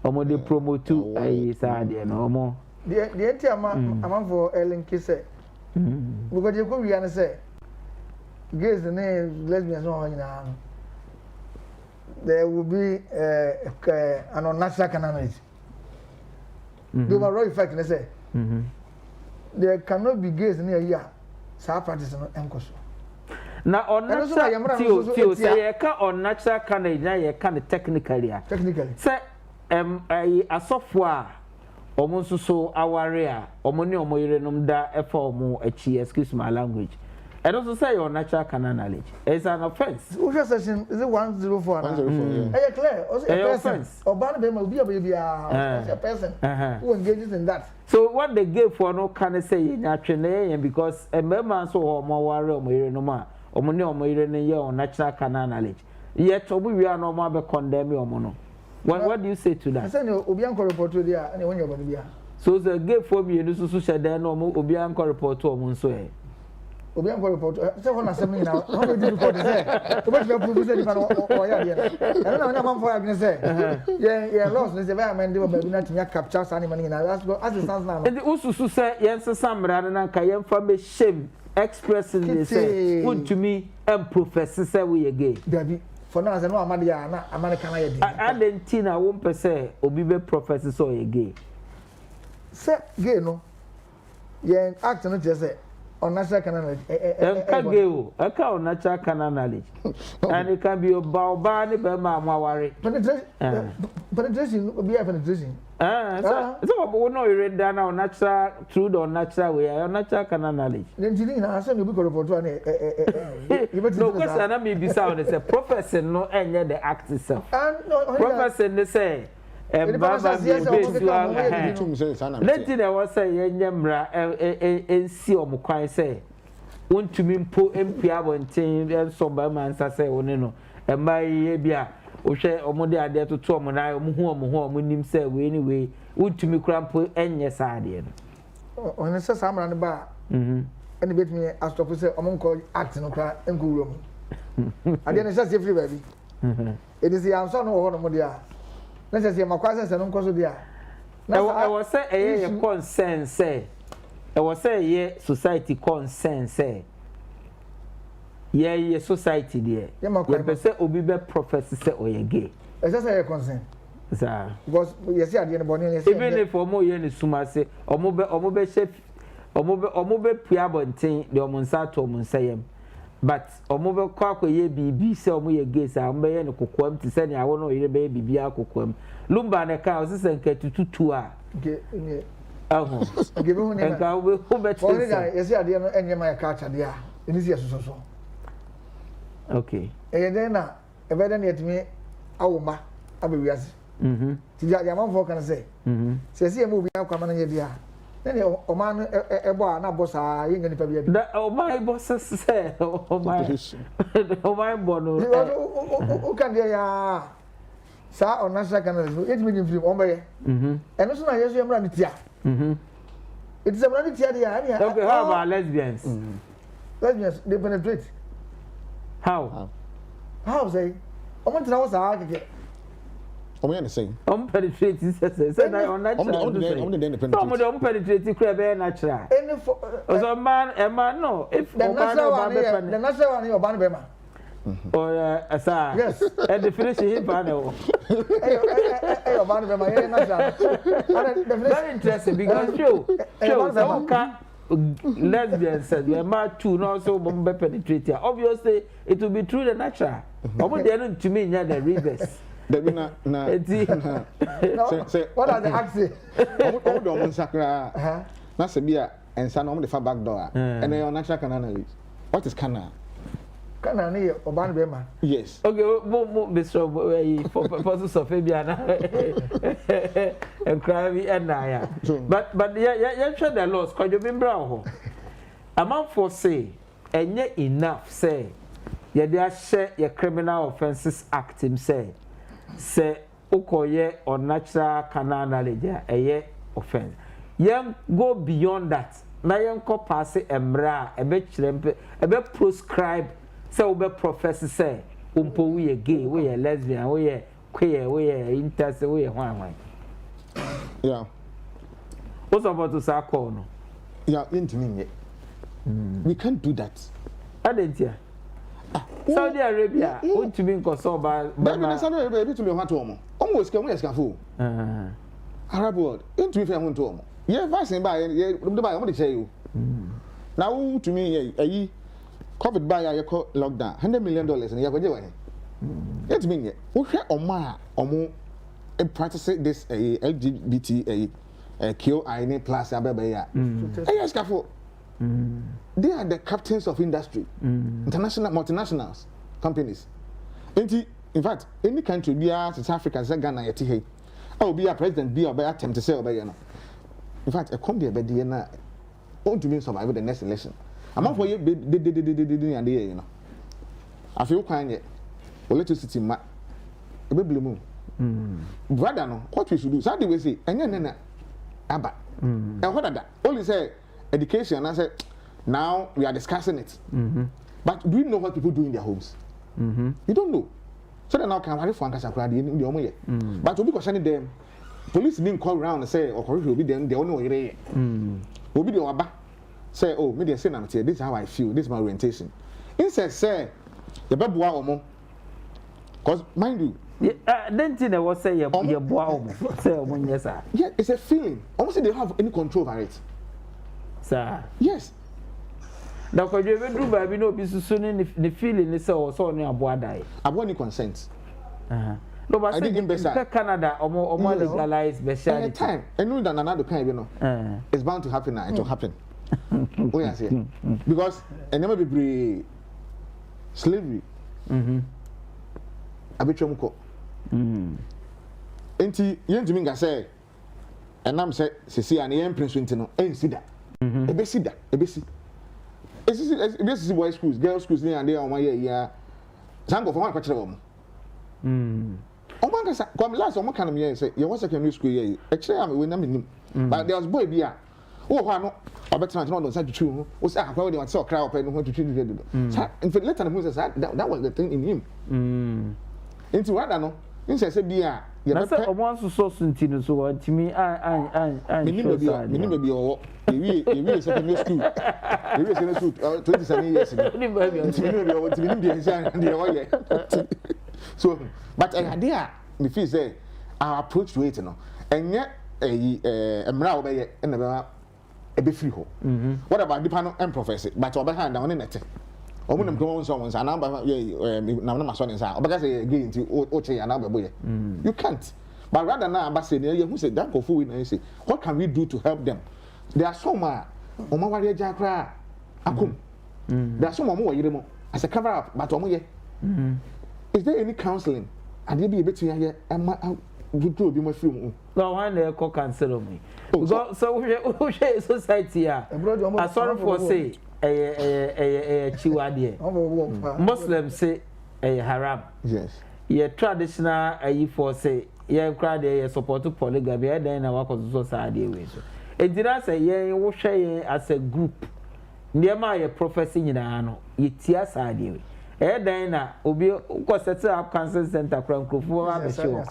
mo dey promote ai sa de no mo the am for Ellen Kise. Because you could be and say, gays the name lesbians on there will be an unnatural canonage. Do my right fact, say there cannot be gays near here. So practice on Encoso. Now, unnatural say, unnatural canonage, you can technically. Say, a software. Omo so aware omo ne omo yire num da efa omo achi excuse my language and also say your natural canon knowledge it's an offense which section is it 104 eh clear also a person oban be ma obi a person who engages in that so what they gave for no can say nyatwene because a member so omo aware omo yire num a omo ne omo yire ne your natural canon knowledge yet omo wi an omo be condemn omo no. What do you say to that? I said Obianco report to there and when you're going to be. So the gate for me and so share there no Obianco report to Monso. Obianco report. So when I say me now, how do you report there? To make your producer if I don't know for I say. Yeah, lost. They say I mean they were not to capture any money in that's go as it stands now. And the Usu say yes Samra na kayem for me shame expressing they say good to me and professor say we again. David for now, I know Amadia, na American idea. Argentina won't per se, Obi be professor so ye gay. Say gay no. Yeah, act not just say on natural canon. A cow natural canon knowledge. And it can be a baobani by my worry. Penetration will be a penetration. So no, you read down our natural, true or natural way, or natural canon knowledge. Then Gilina, I send you a report to no question, I may be sound as a professor, no, and yet the act itself. Professor, they say. And Baba, let it was say, Yamra, and see on Mukai say, want to mean po MP and team and some by man, say, no, and my Yabia. Oshe omode ade to to omo na omo nim say we anyway utumi krampo enye saade no on say samra ne ba ene betimi astop say omo nko act no kra enko wuro mu ade ne say free baby it is ya so no ho no mo dia na say makwa say no nko so dia na I was say ye concern say I was say ye society concern say yeah, society there. You person obi be professor say oye gay. Is that your concern? Sir. Because you see at the end of morning, even if omo ye ni suma say omo be chef omo be pia bonten de omo nsa to omo nsayem. But omo be kwa ye bibi say omo ye gay say omo be ye ni kokoam ti say ni awo no ye be bibi akokoam. Lumba ne ka o se senke tututu a. Okay. Aho. Okay, we and ka we who bet. For you see at the end enye my culture there. It is yes so. Okay. And then then yet me awoma abewiase. Ti ya man for can say. Say see mo bi akwa man ye bia. Then o man ebo na boss a ye ngani pa bia. Da o my boss say o my bono. O kan dia ya sa on na saka na so yet me film o be. And so na yeso yemra ni tia. It's a brand new. Okay, how about lesbians? Lesbians, they penetrate. How? How say? I want to know what's the argument. I'm the same. Penetrate is natural. I'm penetrate crab natural. Any for a man, no. If the natural one, you're Banabema. Or yes, and the finishing panel. Very interesting because lesbians said we are too not so bomb penetrated. Obviously, it will be through the natural. But they are to me near the rivers. What are the axes? That's a beer and son on the far back door. And they are natural canal. What is canal? Canani or Banabema? Yes. Okay, Mr. For purposes of Fabiana and Crabby and Naya. But yeah, sure the laws, because you've been brown. A man for say, and yet enough say, yeah, they are share your criminal offences act him say Okoye or natural canal, a ye offense. Young go beyond that. Na young co pass emra, a bit proscribe. So we professor say, we are gay, we are lesbian, we are queer, we are interest, we are one. Yeah. What's about to say corner? Yeah, intimate. We can't do that. I didn't hear. Saudi Arabia, what to mean consoled by Saudi Arabia to be one to almost. Almost can we escape? Arab world, into if I want to almost. Yeah, passing by, yeah, I want to say you. Now to me, COVID by a lockdown, $100 million and you have a way. Let me get okay or more practicing this LGBT QI plus abaya. Yes, they are the captains of industry, international multinationals companies. In fact, any country, be South Africa, Ghana, yeti. Oh, be a president, be a better attempt to say obeyana. In fact, a come there, but the want to mean survive the next election. I'm not for you, and you know. I feel quiet. Well, let us sit in my baby moon. Brother, no, what we should do, Sunday we say, and then Abba. And what are that? Only say education. I said, now we are discussing it. But do you know what people do in their homes? You don't know. So then now can worry for Ankasa in the Omoye. But to be questioning them, police didn't call around and say, or will be them, they don't know where they will be the Waba. Say, oh, me say I'm here. This is how I feel. This is my orientation. Instead, say, the babu omo. Cause mind you, then Tina was say your boy say yes, sir. Yeah, it's a feeling. Almost they don't have any control over it. Sir. Yes. Now, because you ever do baby no be soon the feeling is so near boy die. I want any consent. No, but I think in Canada or more legalized specialty. Time. I know that another kind, you know. It's bound to happen now. It will happen. Oh yes, yeah. Because and never be slavery. Abichomko. Enti yentimi say and I'm say see an yen prince no ensida. Ebesida, ebesi. This boys schools, girls schools and they on 1 year. Sango for one kwachire wo. Omanga sa come last omo kan me say you was secondary school here. E kire am we na menim. But there was boy bi a wo ho ano obetan no don say tutu wo say akwa we dey want say okra open no tutu do. In fact later no say that was the thing in him. Into what no in say bi a na say omo so suntino so antimi minim bi owo ewi secondary school ewi secondary school 27 years ago minim bi say dey oye. So but idea me feel say our approach to it no enye emra obeye na be free ho. What about the panel and professor but obehand na one nete omo nem ko so won sa na ba na na so ne sa obeka say again ti o che ya na ba boye. You can't. But rather now ambassador you who say that go for we na say what can we do to help them? There are some omo wari eja kra akum. There are some omo wo yire mo as a cover up but omo ye. Is there any counseling? And you be able to hear do be more free. No one they call cancel me. So we society here. I sorry for say chiwadie. Muslims say haram. Yes. Ye traditional for say ye crowd support polygamy then na work society way so. Edina say ye wo hwe as a group. Nneema ye prophecy nyina no ye tia saade we. Dan na obi ko set up cancer center kran krofo wa be show.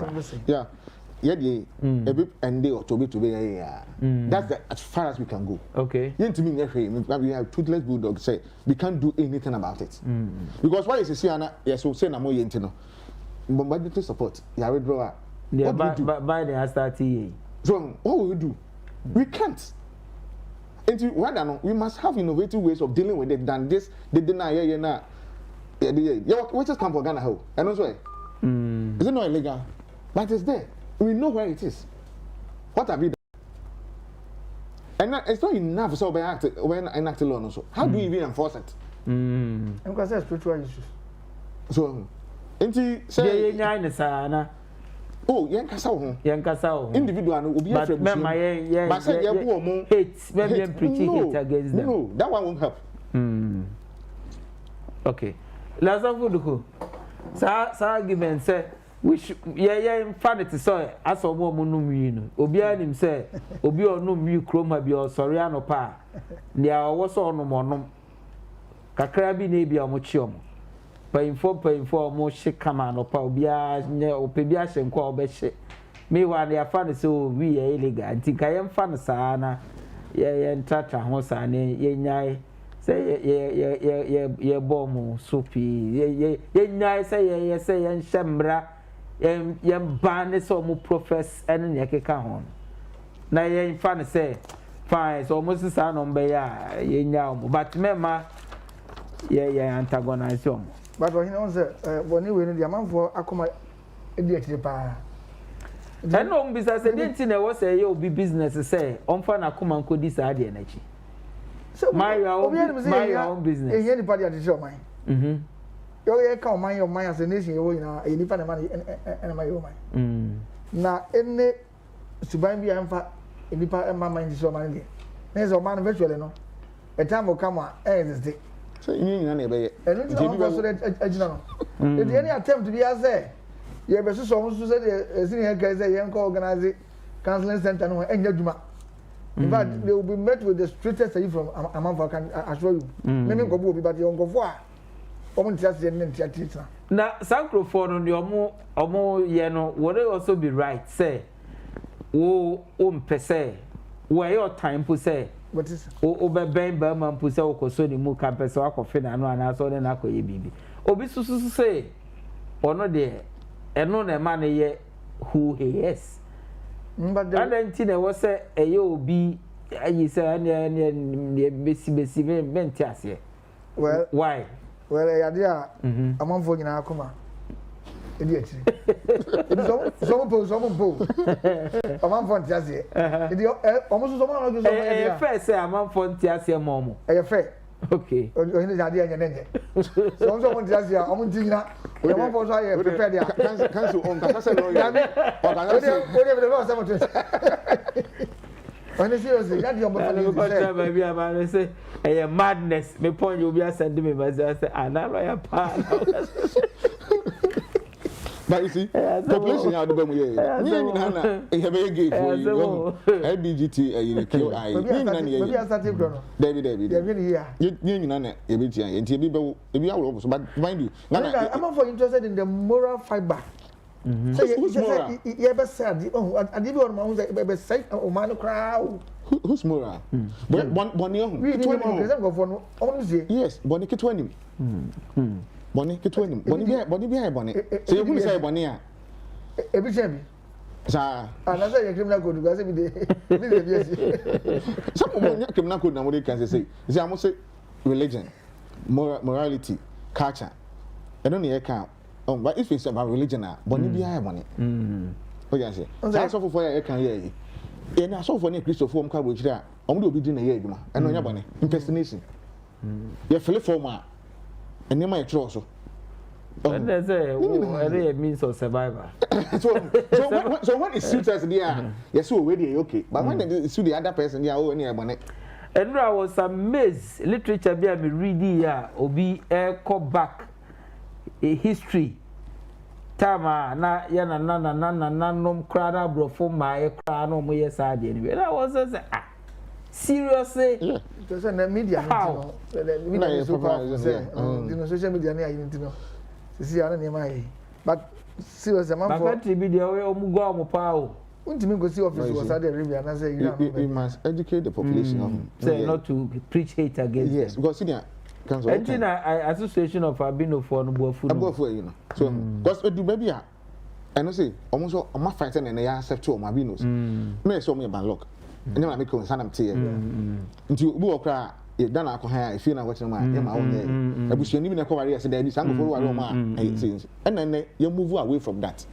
Yeah. Yeah, a bit and day or to be yeah. That's as far as we can go. Okay. You to me, we have toothless bulldog say we can't do anything about it. Because why is it Siana? Yes, so say no more yentino. But support. Yeah, we draw. Yeah, by the starting. So what will we do? We can't. And we must have innovative ways of dealing with it than this. They deny yeah. What just come for Ghana how? And also, is it not illegal? But it's there. We know where it is. What have we done? And it's not enough so when enact law also. How do we even enforce it? Because there's spiritual issues. So, say oh, individual will be but say hate, maybe preaching hate against them. No, that one won't help. Okay. Last of all, sa argument say which infinity so as omo munum yi no obi anim say obi onum yi kroma bi osori anopa dia owo so onum onum kakra bi na bia omo chi omo painfo omo hye kama anopa obi a nye opebi a hye nko obe hye me wa na afa ne so wi ye illegal nti ka ye mfa ne saa na ye ntata ho saa ne ye nyai say ye bomu supi ye nyai say ye say ye nhemra ye ban so mu profess ene ne keka ho na ye fa ne say fine so almost say no mbe ya ye nya omo but mema ye antagonize omo but when on say boni we no dia manfo akoma e di akire pa and no bisa say dey tin e wo say ye obi business say onfa na akoma nkodi saa de na chi so my own business e any party at the show mine you can mind your mind as a nation, you know, any part of money and my own mind. Now, any Suban be amfa, any part of my mind is so money. There's a man virtually, no. A time will come on, as this. So, you mean, and it's also a general. If any attempt to be as there, you have so much to say, a senior guys, a young organizing counseling center, and Yajuma. In fact, they will be met with the strictest from Amanfa, can assure you. Maybe go be but you go for. Na sancrophone no omo ye no would also be right say wo mpese wo your time pu say what is o be ben ba man pu say o ko so ni mu ka pese akofe na no ana so ne na akoye bibi obi susu say ono de eno na ma ne ye who he is but the na wo say eye obi ayi say ne besi menti ase well why well idea amamfo nyina akoma edi akiri edi so mo po amamfo ntiase edi omo so mo no so e fe say amamfo ntiase mo mo e fe okay o ni idea nyenye so mo ntiase a omo ntinyina o amamfo so aye prepare dia cancel on ka say lawyer o ka say o de be lo say mo to honestly that your baby about say a madness me point you be send me message say another pa but you see population ya do be mu ye ni na e have a give for you LBGT you QI ni na ni ye starting grow David here ni na na e be tia enti e bi awro so but mind you na I'm for interested in the moral fiber. So you ever said, oh, I did one man who's say, oh, man, crowd. Who's moral? Bonnie, yes, Bonnie Kitwanim. Bonnie Kitwanim. Bonnie behind Bonnie. So you will say Bonnie. Every champion. Sir, and I say, criminal code because every day. Some of criminal code now can say, I must say religion, morality, culture. I don't need a count. But if it's about religion, Bonnie behind money. Oh, yes, that's all for your can hear. And I saw for any Christopher from Cambridge there. Only be doing a year, and on your money, impersonation. You're fully former, and you might also. And there's a means of survival. So when it suits us, there, yes, already okay. But when it suits the other person, they are all near money. And I was amazed. Literature be reading here, or be go back. A history tama na yana na nom krana brofo ma e krana mo yes ade ni I was say Seriously? Yeah. Because the media, How? the media is so powerful. Social media, see, I don't know. But seriously, man, My for country be the way Omugo Amopao. when you go see office was Saudi Arabia, and I say, You must educate the population. Say not to preach hate against. Yes, because senior council. And then I association of Abino for Nubofu. For you know. So because we do baby, I know say almost all my fights and they accept two of my binos. Me so me about luck. And then I make a son of tea. Until we walk out. If done alcohol, if you know what you mind, my own. I wish you even a cover yesterday. This uncle for Roma, and then you move away from that.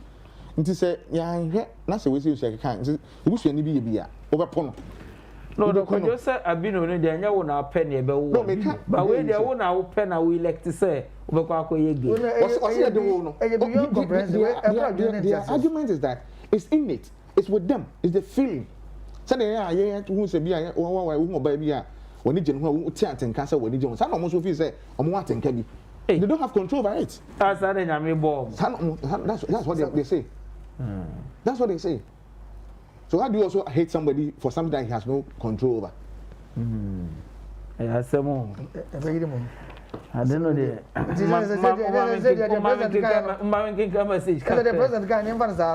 And to say, yeah, that's the way you say, can't. You wish you be a beer over pond. No, the conductor I've been on the annual one our penny about but when they own our pen, I will elect to say, Obako Yegi. The argument is that it's innate, it's with them, it's the feeling. Sunday, yeah, who say, be a woman, baby. When you generally tell and cancel when you don't, some almost feel say, I'm wanting Kabi. They don't have control over it. That's what they say. That's what they say. So how do you also hate somebody for something that he has no control over? I have some more. I don't know the president can't even say,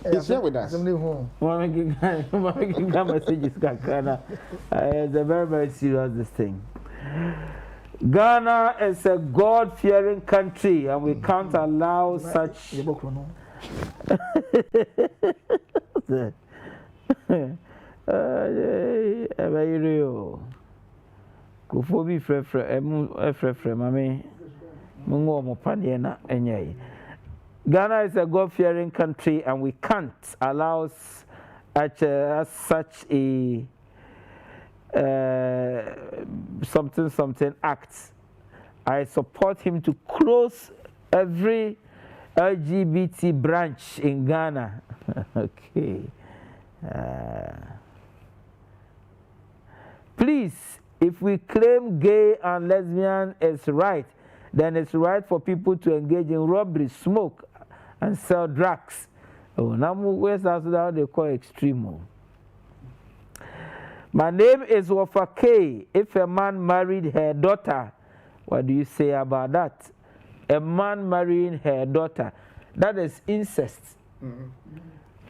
It's here with us. it's a very, very serious this thing. Ghana is a God-fearing country, and we can't allow such. Ghana is a God-fearing country, and we can't allow such a something act. I support him to close every LGBT branch in Ghana. Okay. Please, if we claim gay and lesbian is right, then it's right for people to engage in robbery, smoke, and sell drugs. Oh, now West Sudan they call extreme. My name is Wafa K. If a man married her daughter, what do you say about that? A man marrying her daughter, that is incest,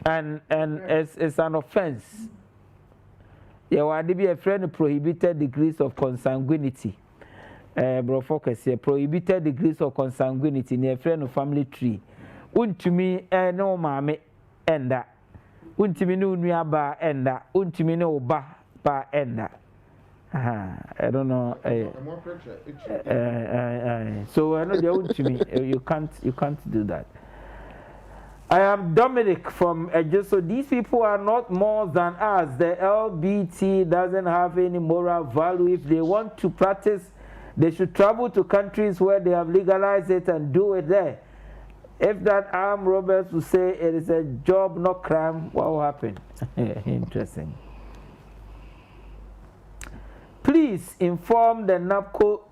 and it's an offense. Yeah, well, there be a friend prohibited degrees of consanguinity. Bro, focus here. Prohibited degrees of consanguinity near friend of family tree. Untumi no mame enda. Untumi no nuaba enda. Untumi no ba enda. I don't know. So I know the untumi. You can't do that. I am Dominic from Ejo. So these people are not more than us. The LBT doesn't have any moral value. If they want to practice, they should travel to countries where they have legalized it and do it there. If that armed robbers will say it is a job, not crime, what will happen? Interesting. Please inform the NAPCO.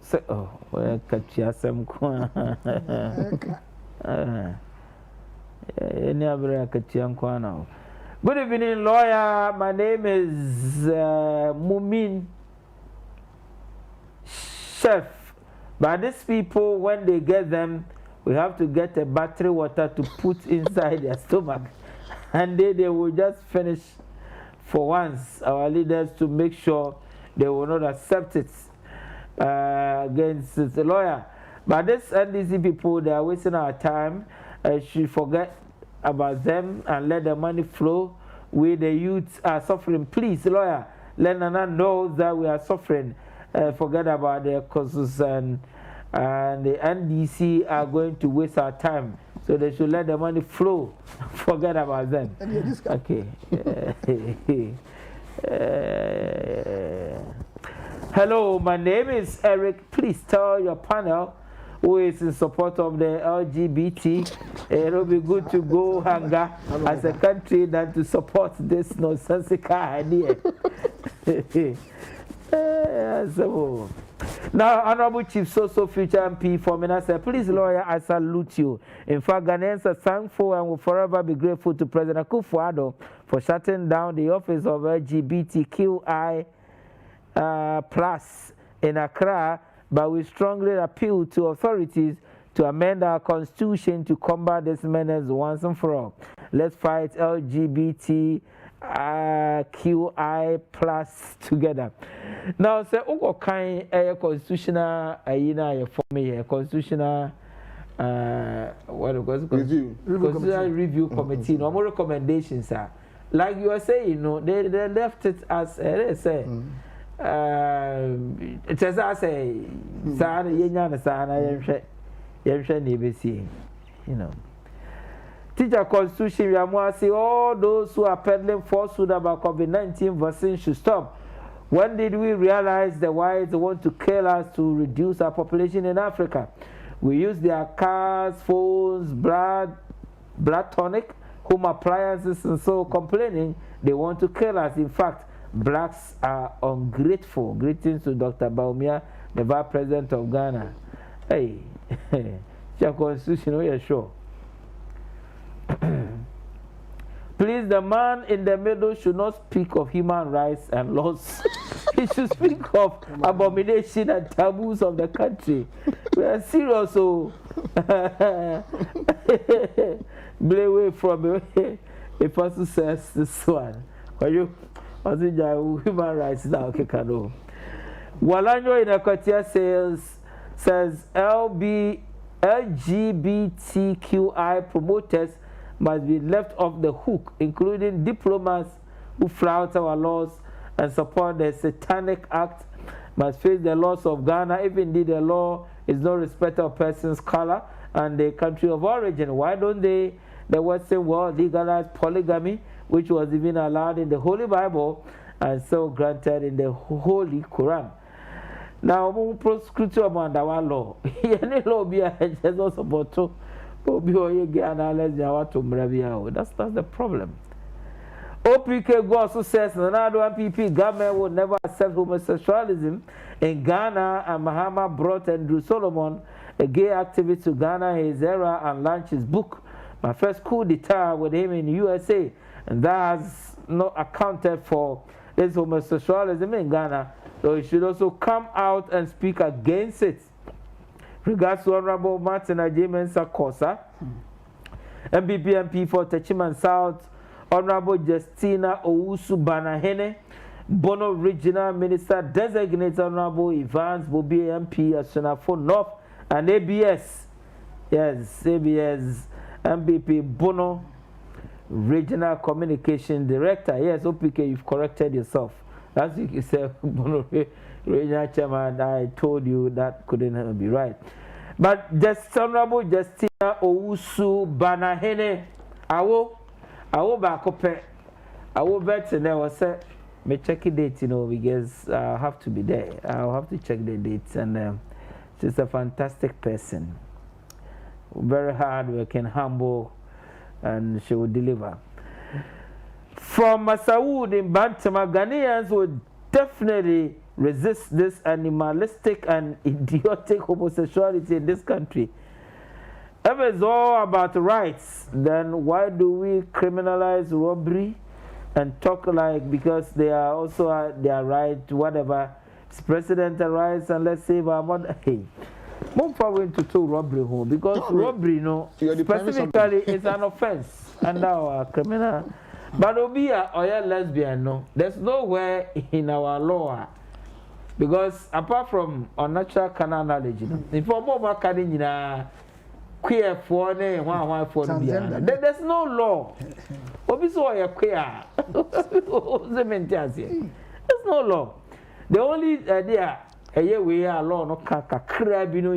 Good evening, lawyer. My name is Mumin Chef. But these people, when they get them, we have to get a battery water to put inside their stomach, and they will just finish for once. Our leaders to make sure they will not accept it against the lawyer. But these NDC people, they are wasting our time. Should forget about them and let the money flow where the youths are suffering. Please, lawyer, let Nana know that we are suffering. Forget about their causes, and the NDC are going to waste our time. So they should let the money flow. Forget about them. Okay. Hello, my name is Eric. Please tell your panel who is in support of the LGBT. It will be good to go hunger as a country than to support this nonsensical idea. So, Now, Honorable Chief Soso Future MP for Mina said, please, lawyer, I salute you. In fact, Ghanaians are thankful and will forever be grateful to President Akufo-Addo for shutting down the office of LGBTQI plus in Accra, but we strongly appeal to authorities to amend our constitution to combat this menace once and for all. Let's fight LGBTQI plus together. Now, say, what kind of constitutional, constitutional, what was review constitutional review committee? No more recommendations, sir. Like you are saying, you know, they left it as they say. It is as a sana yenya sana yemhwe nebesi, you know. Teacher constitution we are say all those who are peddling falsehood about COVID-19 vaccine should stop. When did we realize the whites want to kill us to reduce our population in Africa? We use their cars, phones, blood tonic, home appliances, and so complaining they want to kill us. In fact, blacks are ungrateful. Greetings to Dr. Baumia, the Vice President of Ghana. Hey, your constitution, are you sure? Please, the man in the middle should not speak of human rights and laws. He should speak of abomination and taboos of the country. We are serious, so blame away from a person says this one. Are you? Human rights now, Kekano. Walanyo in Akatia says LGBTQI promoters must be left off the hook, including diplomats who flout our laws and support the Satanic Act must face the laws of Ghana, if indeed the law is no respect of person's color and the country of origin. Why don't the Western world legalize polygamy, which was even allowed in the Holy Bible and so granted in the Holy Quran? Now, we prosecute about our law. Any law be a Jesus support to that's the problem. OPK also says Nanado MPP government will never accept homosexualism in Ghana, and Mahama brought Andrew Solomon, a gay activist, to Ghana in his era and launched his book, My First Coup d'etat, with him in the USA, and that has not accounted for this homosexualism in Ghana, so he should also come out and speak against it. Regards to Honorable Martin Ajemensa Kosa, MPP MP for Techiman South, Honorable Justina Owusu Banahene, Bono Regional Minister Designate Honorable Evans Bobi MP Asunafo North, and ABS, yes, ABS MPP Bono Regional Communication Director. Yes, OPK, you've corrected yourself. As you said, Bono Regional Chairman, I told you that couldn't be right. But just Honorable Justina Owusu Banahene, I will back up. I will bet now. I said, me check the date, you know, because I have to be there. I'll have to check the dates, and she's a fantastic person, very hard working, humble, and she will deliver. From Masawood in Bantama, Ghanaians will definitely resist this animalistic and idiotic homosexuality in this country. If it's all about rights, then why do we criminalize robbery and talk like because they are also their right, whatever, it's presidential rights, and let's save our mother. Hey, more power into two robbery home, because robbery, you know, specifically is an offense under our criminal. But Obia or lesbian, no, there's nowhere in our law. Because apart from unnatural carnal knowledge, you know, if more carrying queer for there's no law. There's no law. The only idea we are law no crab, you know,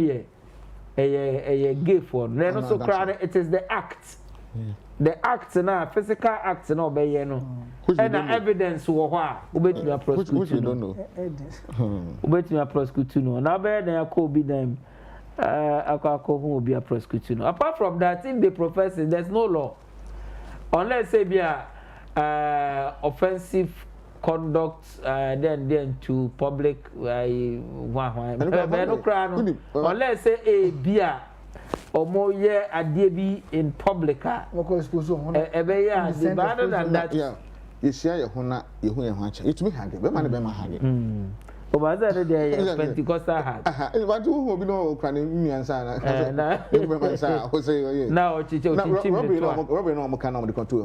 a gay for. Then also crowd, it is the act. The acts now, physical acts no be no. And the evidence wo ho obet me prosecute. Which you don't know. Obet me prosecute no. Na be na ko bi dem akwa hu obi a prosecute no. Apart from that, if they profess it, there's no law. Unless say be offensive conduct then to public unless say a beer or more year a DB in public rather than that. You share your hona, you who watch it. Me hang it, be man, be my hang. Oh, was that the Pentecostal hat? What do you know? Cranning me and Sana. Now, Chicho, Robin, no can on the contour.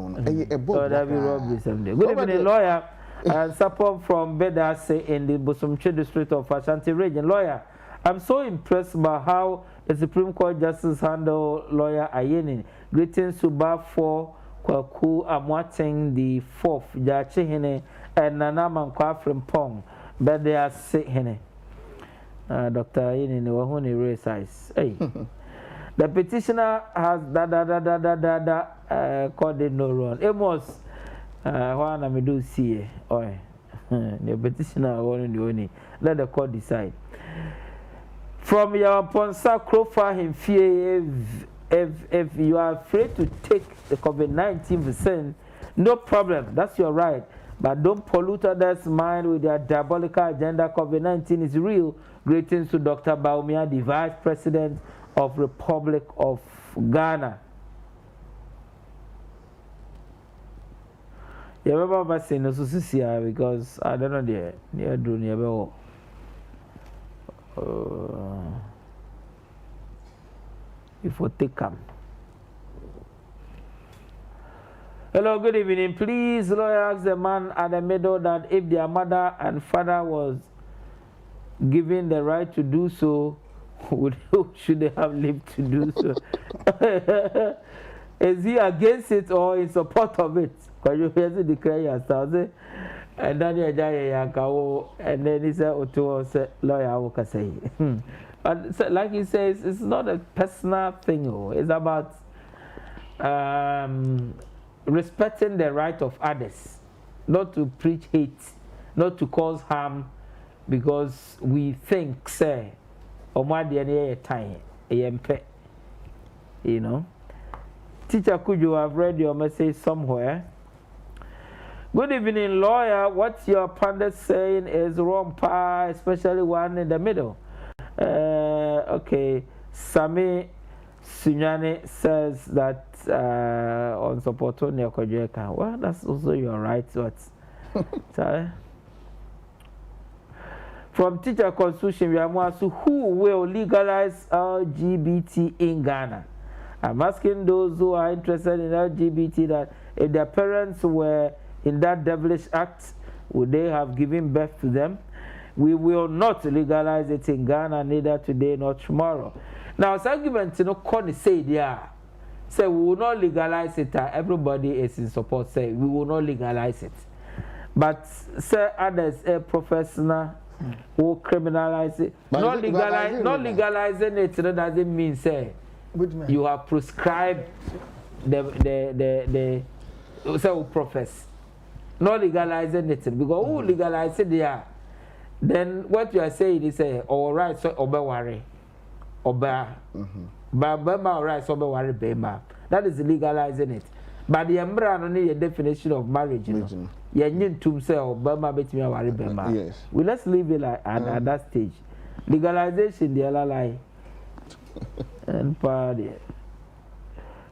A boy, that be Robbie someday. Good evening, lawyer. And support from Bedase in the Bosumche district of Ashanti region. Lawyer, I'm so impressed by how the Supreme Court Justice handled lawyer Ayeni. Greetings to Bar 4 Kwaku. I'm watching the 4th Jachihine and Nana Mankwa from Pong. But they are sick, Dr. Ayeni, Wahuni race size. Hey. The petitioner has called it no wrong. Amos. What am I do see? Oh, the petitioner only let the court decide. From your Ponsa Crofa him fear if you are afraid to take the COVID-19 vaccine, no problem, that's your right. But don't pollute others' mind with their diabolical agenda. COVID-19 is real. Greetings to Dr. Baumia, the Vice President of Republic of Ghana. You remember vaccine no so because I don't know the near do near if we take them. Hello, good evening. Please, lawyer, ask the man at the middle that if their mother and father was given the right to do so, should they have lived to do so? Is he against it or in support of it? Because you hear the declare yourself, and then you and then he said, "Oto said lawyer will say." But so, like he says, it's not a personal thing. It's about respecting the right of others, not to preach hate, not to cause harm, because we think, say, time, you know. Teacher, could you have read your message somewhere? Good evening, lawyer. What your pundit saying is wrong, especially one in the middle. Okay, Sami Sunyane says that on support on your Kojeka. Well, that's also your right. What? From teacher constitution, we are asking who will legalize LGBT in Ghana. I'm asking those who are interested in LGBT that if their parents were in that devilish act, would they have given birth to them? We will not legalize it in Ghana, neither today nor tomorrow. Now, this argument, say there, say we will not legalize it. Everybody is in support. Say we will not legalize it, but say others, a professional who criminalize it. Not legalizing it doesn't mean say you have prescribed the so profess. Not legalizing it because who legalize it there? Then what you are saying is all right, so obe worry, obe, but all right, so obe worry, bema. That is legalizing it. But the umbrella only a definition of marriage, you know. You need to say Obama bet me worry, bema. Yes. Well, let's leave it like at that stage. Legalization, the other lie, and party.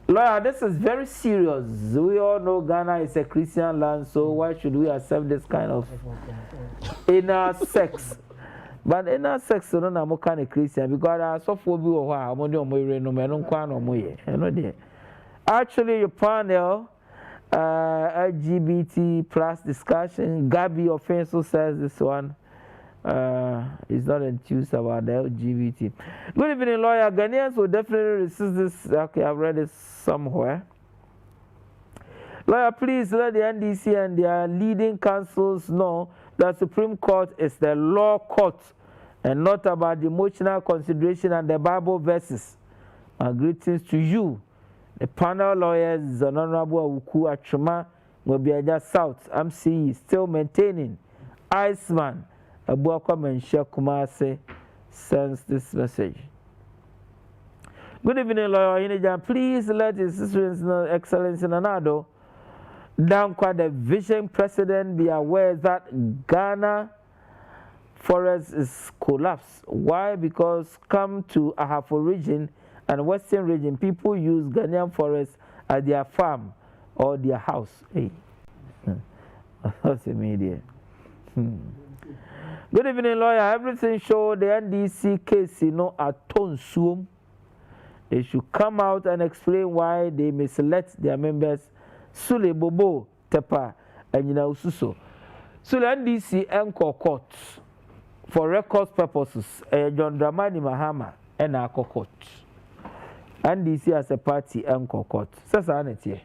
Lawyer, this is very serious. We all know Ghana is a Christian land, so why should we accept this kind of inner sex? But inner sex, no, I'm kind of Christian because I saw for you. I'm only on my no actually, your panel, LGBT plus discussion. Gabi Offenso says this one. Is not enthused about the LGBT. Good evening, lawyer. Ghanaians will definitely resist this. Okay, I've read it somewhere. Lawyer, please let the NDC and their leading councils know that Supreme Court is the law court and not about the emotional consideration and the Bible verses. My greetings to you, the panel lawyers, Honorable Awuku Achuma, Mobiaja South, MCE, still maintaining. Iceman. Abuakwa Menshia Kumase sends this message. Good evening, Lawyer Inijan. Please let His Excellency Nanado Dankwa, the Vision president, be aware that Ghana forest is collapsed. Why? Because come to Ahafo region and Western region, people use Ghanaian forest as their farm or their house. Hey. That's the media. Good evening, lawyer. Everything show the NDC case, at Tonsuum. They should come out and explain why they misled their members. Sule Bobo Tepa and Ususo. Sule NDC Enko Court for records purposes. John Dramani Mahama and Ako Court. NDC as a party Enko Court. Sasanity.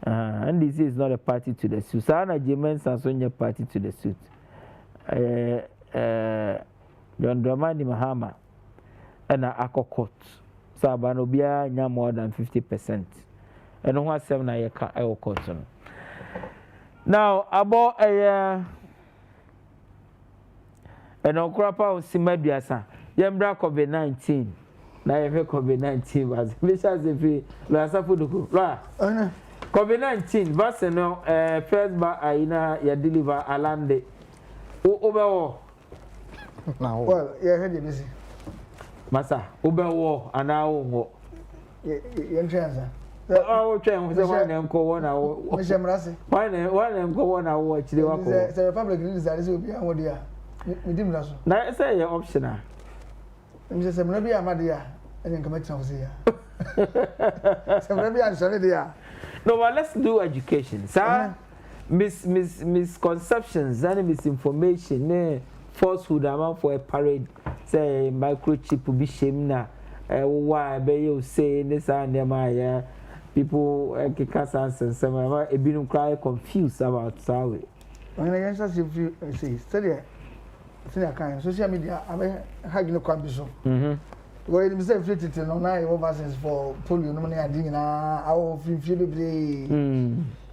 NDC is not a party to the suit. Sana Jemen Sansonia party to the suit. John Dramani Mahama and Ako Court. Sabanobia nya more than 50%. And what 7 year court. Now about a and Okrapa on Simabiasa, Yambra COVID-19. Now you have COVID-19 was Misha Zefi, Lasapuduku. COVID-19, Vassano, first by Aina, ya deliver Alande. Overall. Now, well, yeah, I heard you busy. Massa, overall, and now, you're transfer. Oh, Chan was the one and go on our. Why and go on our watch the walk? The Republic is that will be our dear. We didn't know. Now, I say your optional. I'm just a maybe I'm a dear, and then come to here. So maybe I'm sorry, dear. No, but let's do education. Sir, misconceptions and misinformation, falsehood amount for a parade, say microchip will be shame now. Why be you say this and my people can answer some a bit cry confused about Sawi. When I answer you say study kind social media I have no condition. Well, it is a free to know now vaccines for polio no money and ding na our feel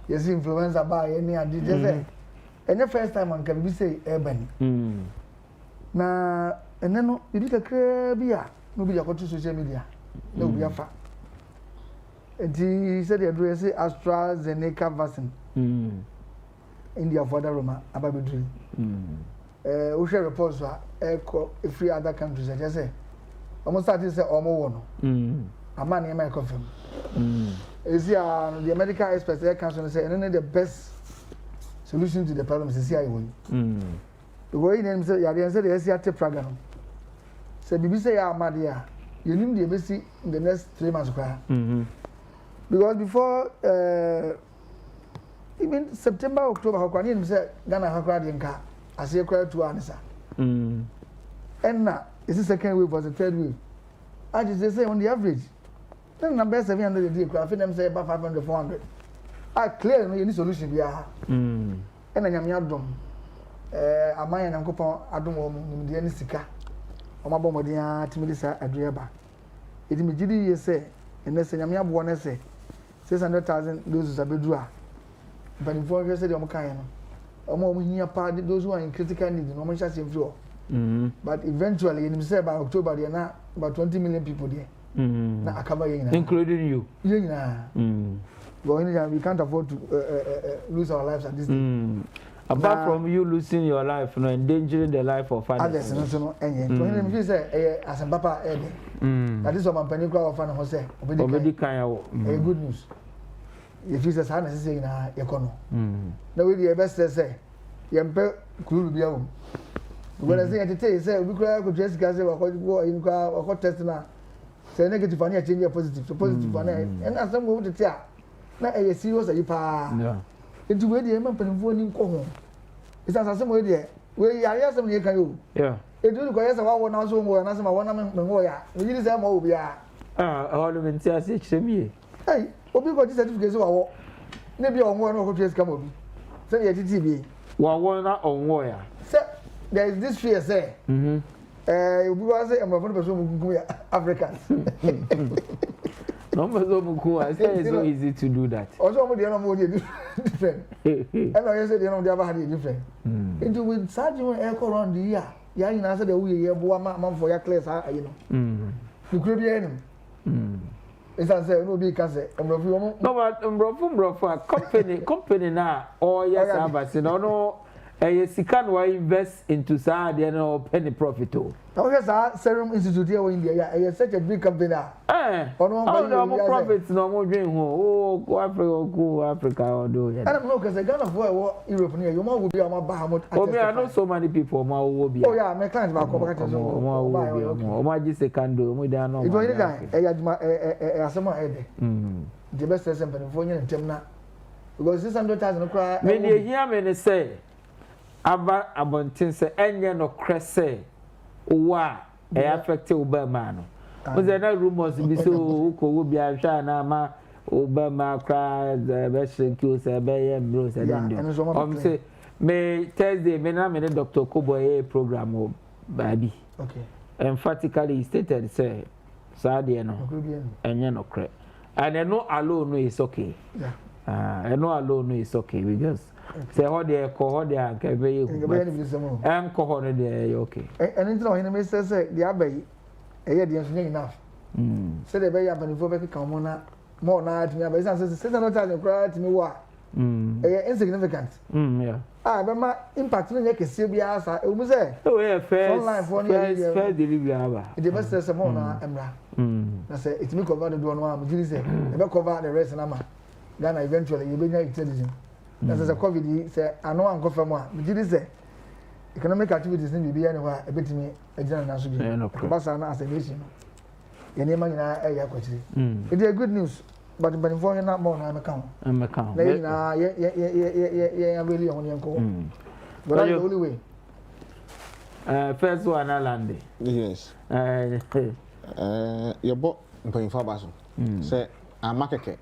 yes influenza by any and just and the first time on can be say urban. Na and then no you did a crabia no be your social media no be a fact. And he said the address AstraZeneca vaccine. India for the Roma about dream. We share reports for free other countries. I just say almost started say almost one. A man in my confirm. Is the medical experts there council say and then the best solution to the problem is here one. The way name say ya dey say the SCT program. Say BBC ya amadia. You need the best in the next 3 months. Because before even September, October, how can you say Ghana have cried in car? I say cry to answer. And now it's the second wave was the third wave. I just say on the average, then number 700 a day, I feel them say about 500, 400. I clear any solution we are. And then I'm done. Am I and Uncle Adam the Sika? Or my bomb, the Timidisa Adriaba. It immediately say, and they say, I'm one say. 600,000 doses of bedua. But if you say the Omakayan, those who are in critical need, no one shall see floor. But eventually, in about October, there are about 20 million people there. Including you. Well, we can't afford to lose our lives at this time. Apart from you losing your life, endangering the life of others. Others, no, and you say, as a papa, that is what my peninsula of Fan Jose. Good news. If you say, Hannah is saying, Econo. No, we best say, Yampe could be home. When I say at the day, say, we could just go in or test now. Say negative one, change your positive, so positive one, and as some go to tell. Now, a serious, you pa. Into where the Emma Penifone go home. It's as some way there. Where you are, some year can you? Yeah. It do require about 1 hour more, and as my 1 hour more. We need some more. All of them say, me. Hey, Obi got certificates of our maybe on one of the come over. Say, yeah, TV. One on warrior. Sir, there is this fear, say. We was a person who Africans. No, I say it's so easy to do that. Also, the other more different. And I said, you know, the other had different. Into with such an echo around the year. Yeah, you answer the way you have 1 month for your class, you know. You could be enemy. It's as no be case. No, but company na or yes, abasi no. Sika no invest into sa de no penny profit o. Okay, sir, Serum Institute here in India. Such a big company. No profits no more dream ho. Go Africa or do. I don't know because the Ghana for Europe near you will be on my Bahamut. Oh, I know so many people ma will be. Oh yeah, my clients back over to so. My just can do. We don't know. It was a some head. The best example for you and Temna. Because 600,000 cry. When you hear me say aba abontin se enye no krese wa e affect Obama no o ze na rumors bi so ko wo bi ahwa na ma Obama kra be shenki se be ye bro se dem say me Thursday me na me Dr. Koboye program o baby okay emphatically he stated say saade no enye no kre and no alone no is okay yeah no alone no is okay because say how they call they are very and call they okay and into him me say the abai e dey enough say the bay aban for be come na more na at me abai say no time cry to me wa insignificant yeah be ma impact no nyake se bia sa e mu say oh yeah first delivery aba the best say more na emra na say it me cover the do no am jiri say e be cover the rest na ma Ghana eventually you be intelligent. That's a COVID say I know I'm confirm one. But say economic activities in be anywhere a bit me a general national be. Basana as a nation. Your name na e yakwatiri. It is good news but when for na more na account. I'm account. Na yeah really on yanko. But that's the only way. First one I landed. Yes. Your boy mpanyinfo abaso. Say amakeke.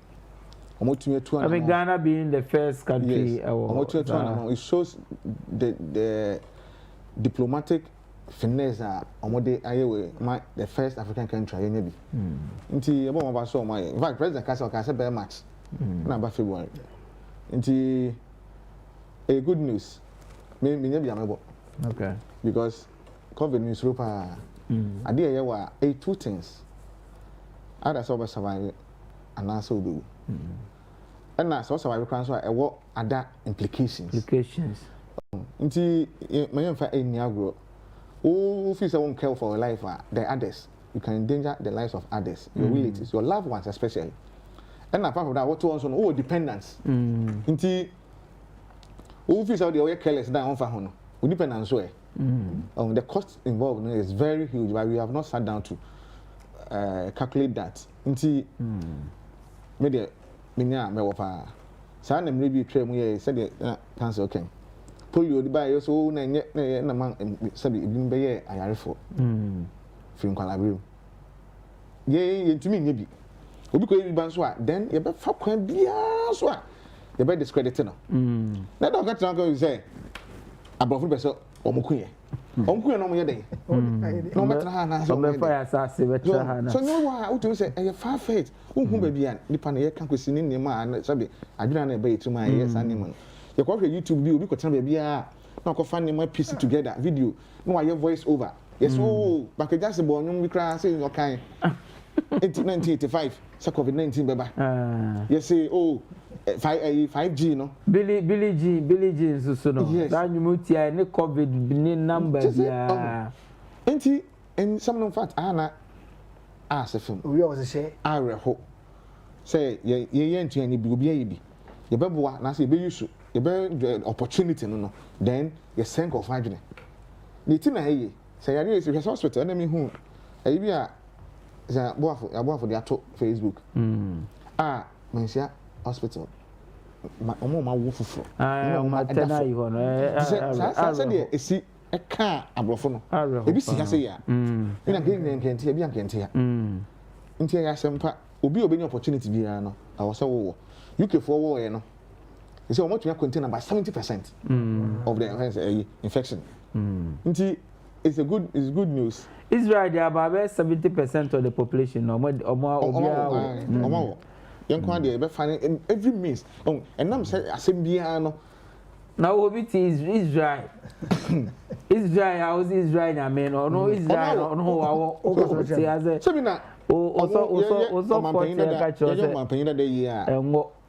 I mean, Ghana being the first country. Yes. It shows the diplomatic finesse the first African country. In fact, President Kassim said very much. Number February. A good news. Okay. Because COVID news Europa. I did here two things. Either so survive and also do. And now, so I can say what other implications. Inti, my young friend in Niagara, who feels I won't care for your life, the others, you can endanger the lives of others, your relatives, your loved ones especially. And apart from that, what also on dependence. Inti, who feels out the careless down on Fahono, who dependence way. The cost involved is very huge, but we have not sat down to calculate that. Inti, media. Minya me wofa sa na mre bi twa mu ye se de cancer okay polio di ba ye so na nye na man sabi ebi be ye ayarefo fi nkwalabere ye ntumi nye bi obi ko ye ban so a then ye be fa kwan bia so a ye be discredit no na do ka tran ko say abrofo be so omukuye no mo ye den no metra ha na so me fa ya sa se betra ha na so no wa utu say e fa faith hu ba bia nipa na ye kan kwesi ni nema na sabe adwena na be yitima ye sa nema ye ko hwe YouTube bi obi ko tran ba bia na ko fa nema piece together video no wa ye voice over yes oh bakaja se bo nyum bi kra say no kan 1985 sa COVID-19 beba yes say oh 5G no Billy G so no that nyumutia ne COVID ni number bia enti and some of fact ana asefem we was a share areho say ye ntu ani bi obi ayi bi ye beboa na say ye be use ye be opportunity no then ye sink of adwene ni ti na heye say yare ye se hospital na me hu ayi bi a say boafo dey ato Facebook mensia hospital omo ma wo fufuro ma tena yi ho no say dey esi eka abrofo no ebi si ha say ya ina nkenti ebi ankenti ya nti ya sempa obi obenya opportunity bi ya no awose wo UK for wo ye no you say omo tuma contain about 70% of the infection nti it's good news. Israel they about 70% of the population omo yankwa dey be find every means and nam say asem bia no now obi is Israel Israel how is Israel na men or no Israel no how so bi na also 40 catch us. Yeah, man, penny that year.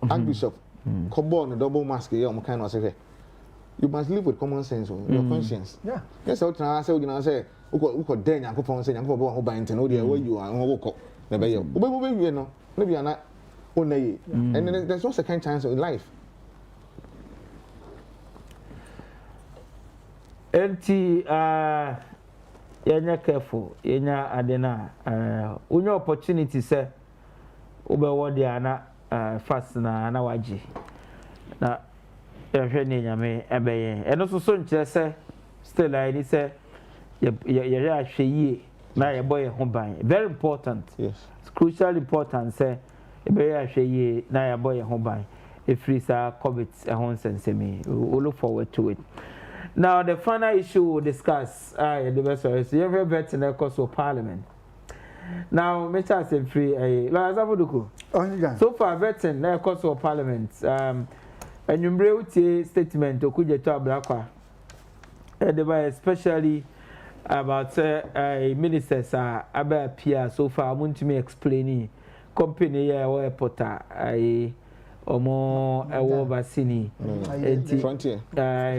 Archbishop, Cobon, double mask, you kind of say. You must live with common sense, your conscience. Yeah. Yes, I tell you, I say, who could then I could say, I'm going to buy into where you are, and walk up. Maybe you know, maybe you're not only. And then there's no second chance in life. Empty, you're careful, you're adena, when your opportunity, sir, Uber what they are not fast na waji. Na, and also soon, say, still, I say, you're actually na your boy home buy. Very important. Yes. It's crucially important, say, na your boy home buy. If it's a COVID, a home sense me, we'll look forward to it. Now, the final issue we'll discuss, the best is you ever bet in the course of Parliament. Now, Mr. Free, so far, vetting the course of Parliament, and you bring statement to Kujeto Blakwa, especially about ministers are about PR so far. I want to me explaining company or porter, Omo Basini Frontier.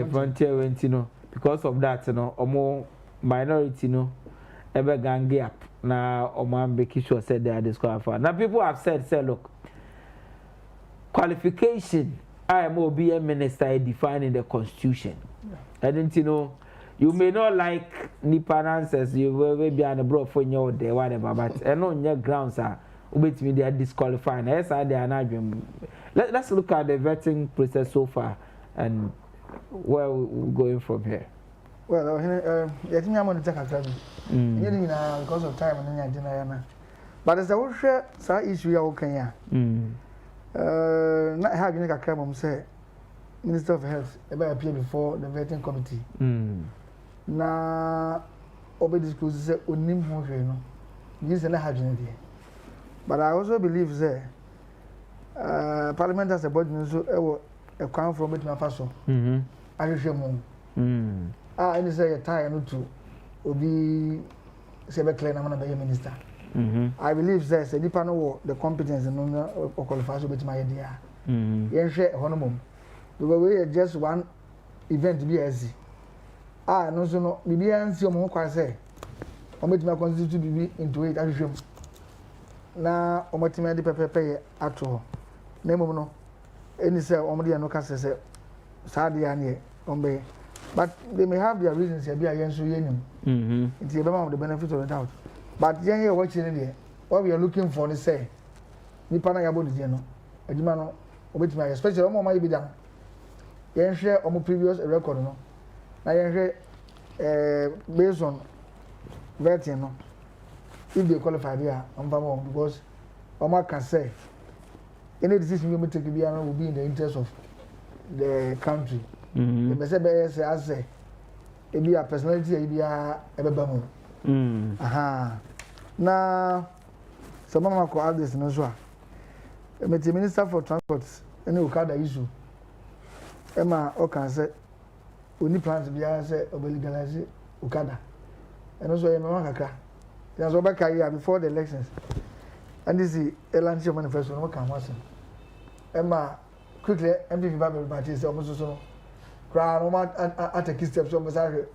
Frontier went, because of that, Omo minority, ever gang up. Now, Oman Bekisho said they are disqualified. Now, people have said, look, qualification, I am a minister defining the constitution. I didn't you may not like Nipan answers, you will be on a broad for your day, whatever, but I know your grounds are. With me, they are disqualifying. Yes, I they are not. Let's look at the vetting process so far and where we're going from here. Well, I think I'm going to take a time. Because of time and then but as I will share some issue, okay, not having a crime, say, Minister of Health, ever appear before the vetting committee. Now, obey discloses, say, Unim Hono, this and a hygiene. But I also believe that Parliament has a body so a crown from it, my faso. I share more. I say a tie and to be Saber Clay, I'm a minister. I believe that a depend on the competence and qualifies with my idea. Yen share honeymoon. Because we are just one event to be easy. I know so no, maybe I see more quite say. Or make my constitution to be into it, I should. Na omotima di pepepe ato na emono eni say omode no ka say saade ya ne ombe but they may have their reasons here be ayenso yenim it be the benefit of the doubt but yen here watching there what we are looking for is say nipa na yabo de no aduma no obetima especially omo ma yibi dan yen share omo previous record no na yen share based on vetting no if they qualify there, because Omar can say any decision you may take will be in the interest of the country. The message say, it be a personality, it be a bamu. Now, some of my add this in Oswa. The Minister for Transport, any Okada issue. Emma Okan said, we need plans to be legalize Okada. And also, Emma there's a back here before the elections. And this is a lunch manifesto. No can watch it. Emma, quickly, MPP Bible party is almost so. Crown at a key steps on Messiah.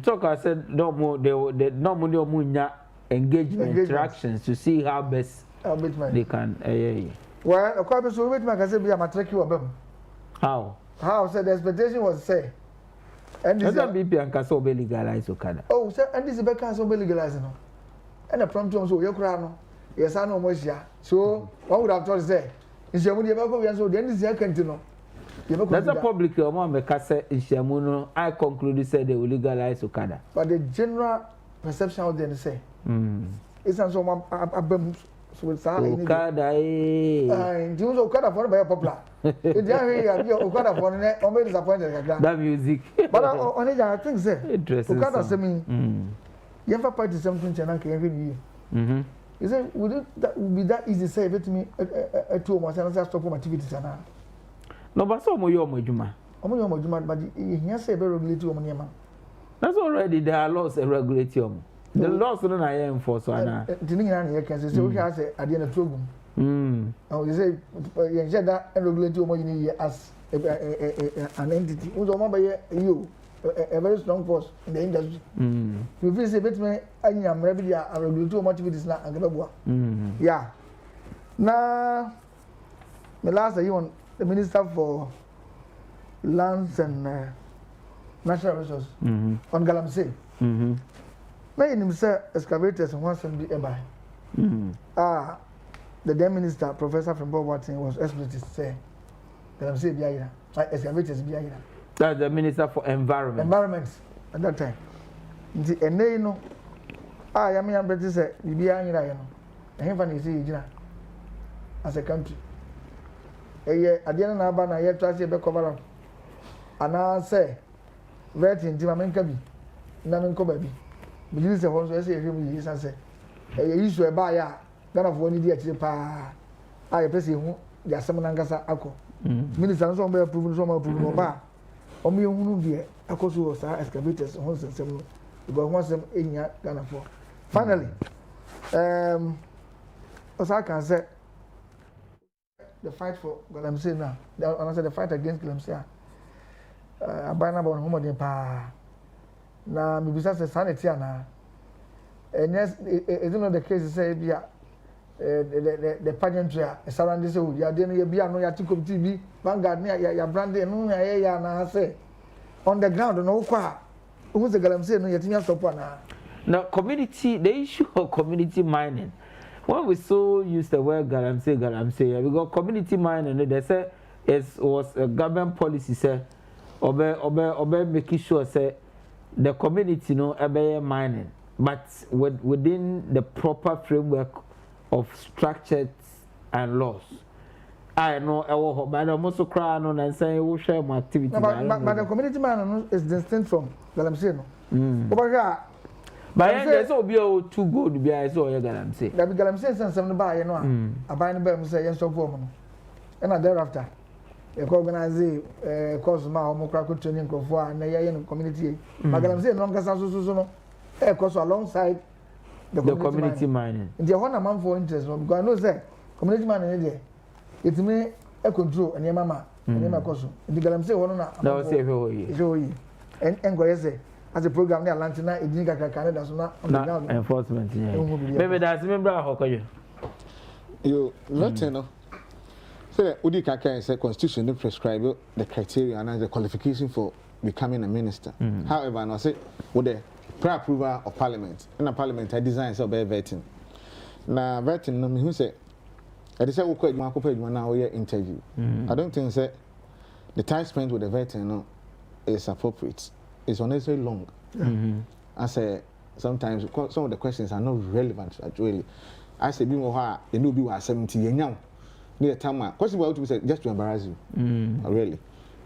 Talk, I said, no more, they no more engagement interactions to see how best they can. Well, a quite so with my cousin, be a matric you of them. How? How said the expectation was say. And this is and Casso be legalized Okada. Oh, sir, and this is a Casso be legalized. And a prompt so your crown. Yes, I know Mosia. So, what would have told say? Is your money about so then is your canton. That's a public among Cassa in Shamuno. I concluded said they will legalize Okada. But the general perception out there to say, it's not so much Okada, Okada for by popular. Okada for only disappointed. That music. But only I think, sir, Okada say me, you have a party something to every year. Is it would it be that easy to say it to me at 2 months and I stop my activities? No, but some of your Mojuma. But he has a very regulatory money. That's already there are laws that regulate you. The laws no na enforce ana. The thing na here can say we can say at the end of program. And we say you said that regulatory money as an entity. We don't remember you a very strong force in the industry. You feel say betme anyam rebi a regulatory activities na agabwa. Yeah. Now the last you want the Minister for Lands and Natural Resources on Galamsey. Now him say excavators and once be by. The then minister, Professor from Bob Watson, was explicit say Galamsey biya excavators biya. That's the Minister for Environment. Environment at that time. Nti ene no ya me am better say biya nyira ye no. Ehim fa na isi yira as a country. Ade na aba na ye to ase be cover up. Ana say vetting nti ma menka bi na menko ba bi. Believe say ho so say ehim yi say issue e ba ya Ghana for ni di akire pa ye pese hu di asem na ngasa akọ. Minister so be approve so ma approve no ba. Omo ehunu de akoso sa excavators ho sensem no. Because one sem enya Ghana for. Finally, Osa can say the fight for Galamsey now. I say the fight against Galamsey. Abana bon homo den pa. Na mi bisa say sanity na. And yes, it's not the case say bia the pageantry surround this you are there bia no ya tikom TV Vanguard ya branding no ya na say on the ground no kwa who the Galamsey no yetimi support na. Now, community, the issue of community mining. When we so use the word Galamsey, we got community mining. They say it was a government policy. Say, obe making sure say the community no ebe mining, but within the proper framework of structures and laws. I know but I'm also crying on and saying we share my activity. But the community mining is distinct from Galamsey no. But there's so be too good be I saw you Galamsey. That be Galamsey sense some buy you know. I buy no be say yes so for no. And thereafter you organize course ma o mo kra ko training crofo na ye no community. But Galamsey no ngasa so no. Course alongside the community mining. The one man for interest no because I know say community mining there. It me e control and mama and my course. The Galamsey one na. That say we. And go say as a program near Atlanta, it didn't get Canada, so now enforcement. Maybe that's member of Hokoyo. You not know. So, Udi Kaka said constitution prescribe the criteria and the qualification for becoming a minister. However, I say with the pre-approval of parliament, and the parliament I design so by vetting. Now, vetting, no, who say, I decided we quite now interview. I don't think that the time spent with the vetting no, is appropriate. It's unnecessarily long. I say sometimes some of the questions are not relevant actually. I say, be more you know, be 70 years now. Near time, question what to say just to embarrass you. Really,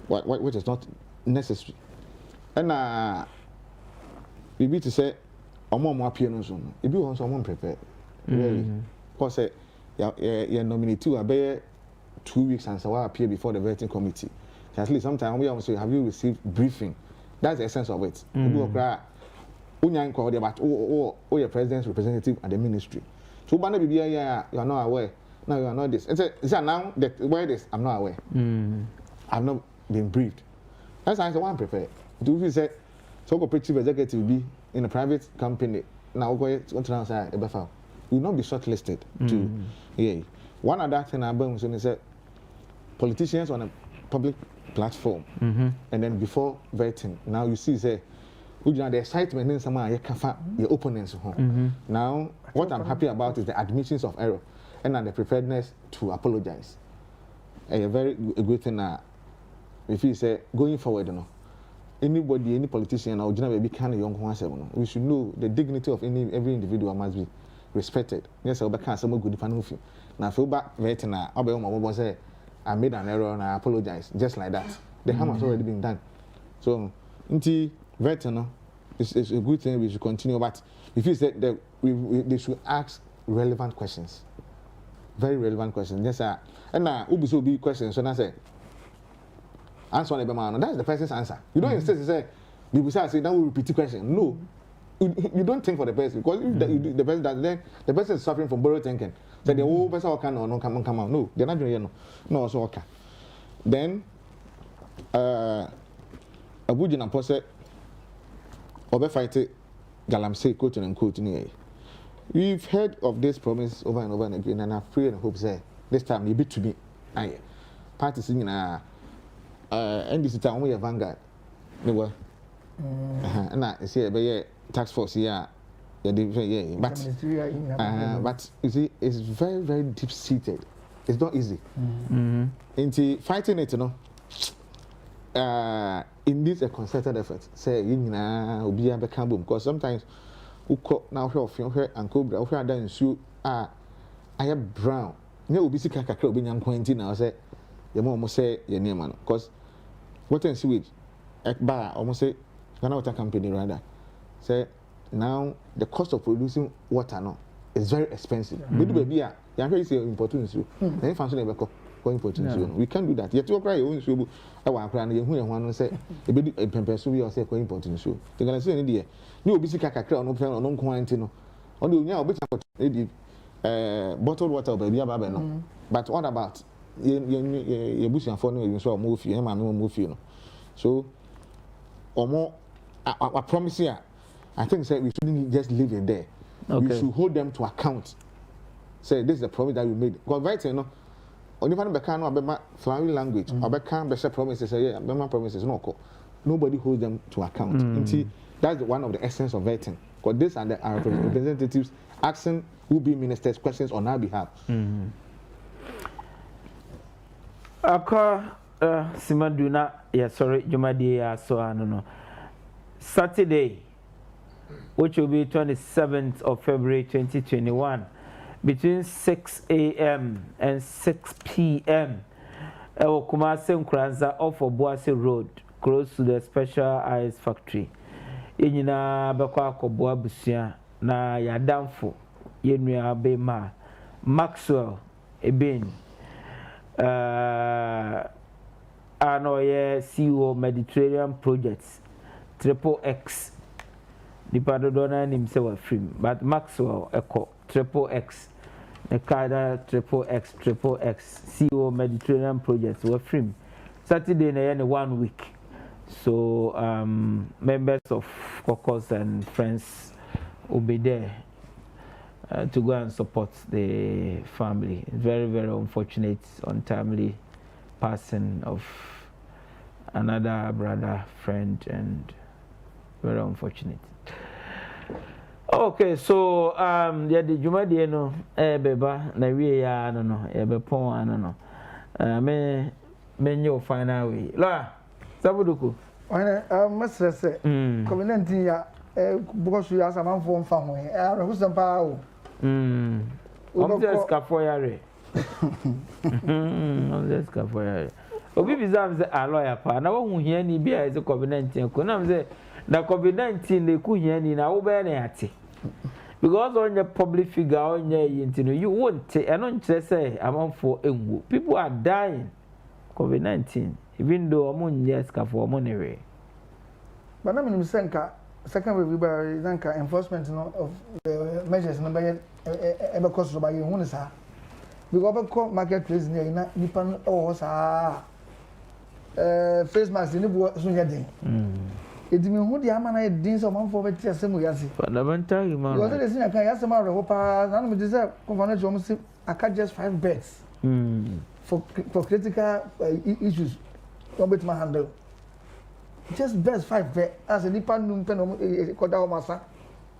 which is not necessary. And we be to say, more pianos on. If you want someone prepared, really, because you nominate two, I bear 2 weeks and so I appear before the vetting committee. At least sometimes we also say, have you received briefing? That's the essence of it. You cry, but your president's representative at the ministry. So, you are not aware. Now you are not this. It's now that where this, I'm not aware. I've not been briefed. That's why I want to prepare. Do you say so? Cooperative executive be in a private company now go to outside the BFA will not be shortlisted to. Yeah. One other thing I bring is that politicians on a public platform and then before vetting now you see say the excitement in some your opponents now what I'm happy about is the admissions of error and the preparedness to apologize. A very good thing if you say going forward anybody any politician or be kind of young we should know the dignity of every individual must be respected. Yes, I'll be some good panel now feel back vetting I'll say I made an error and I apologize. Just like that. The harm has already been done. So, inti vetting, it's a good thing we should continue. But if you said that they should ask relevant questions, very relevant questions. Yes, sir. And now, who be questions? So I say, answer on the man. That's the person's answer. You don't insist to say, people say, now we repeat the question. No. you don't think for the person because if the person does, then the person is suffering from borrowed thinking. So the whole person can or no come out. No, they're not doing no also okay. Then Abuja na pose obe fight Galamsey quote and quote near. We've heard of this promise over and over and again, and I pray and hope say this time you be to me. Aye, party singing NDC town we Vanguard. No way. And I say be tax force here. But you see, it's very, very deep seated. It's not easy. Into fighting it, you know. In this a concerted effort, say obi abeka boom because sometimes uko now here and cobra here dan su I am brown. Ne obi sika kakra obi nyan kwanti na say ye mo say ye name no because water and sewage ekba almost say Ghana Water Company rather say now the cost of producing water no is very expensive. But baby ya say important so then fancy na beko important so we can't do that. Yet you cry own so I want cry na ye hu ye ho no say e be pempe so we say important so. The Ghana say ni dey ni obi sika kakra no pen no nko anti no. On the onya obi take bottled water baby aba no. But what about ye busianfo no you so mo fie ma me mo fie no. So omo I promise you I think say we shouldn't just leave it there. Okay. We should hold them to account. Say this is the promise that we made. Because right you know, only one bekan no abema flowery language. Bekan be say promises say yeah, abema promises no. Nobody holds them to account. That's one of the essence of vetting. Because these are the our representatives asking who be ministers questions on our behalf. Simaduna, yeah, sorry, Jumadi, so I don't know. Saturday, which will be 27th of February 2021, between 6 a.m. and 6 p.m. Kumasi Nkranza off of Boase Road, close to the Special Ice Factory. Yenina Bakwa Koboa Busia na Yadamfo, Yenua Bema, Maxwell Eben, Anoye CEO Mediterranean Projects. Triple X. The Padodona himself free, but Maxwell Echo Triple X. The Kada Triple X CEO Mediterranean Projects were free. Saturday in 1 week. So members of caucus and friends will be there to go and support the family. It's very, very unfortunate, untimely passing of another brother, friend, and very unfortunate. Okay, so the Juma de no beba na we ya no be pon no me your final way la sabuduku mesre se covenant ya because you as a man for mfa ho e who sampa o just ka for yare just ka for yare obi bizam say a lawyer pa na wo hu hia ni bia is covenant ko na me say na COVID-19 na ku hia ni na wo be na ate because on your public figure on your you won't and say among for enwo people are dying COVID-19 even though among yes ka for money but na me senka second review by zanka enforcement of measures no by e cost by you hu sa because be marketplace ni na nipa o sa face mask ni bu so nya den edimi hu dia ama na din so man for be tia semu yase fundamental human because they say kan yase ma reho pa na me say convention jom say aka just 5 beds for critical issues don't bet my handle just beds 5 beds as a nipa num pen ko da o masa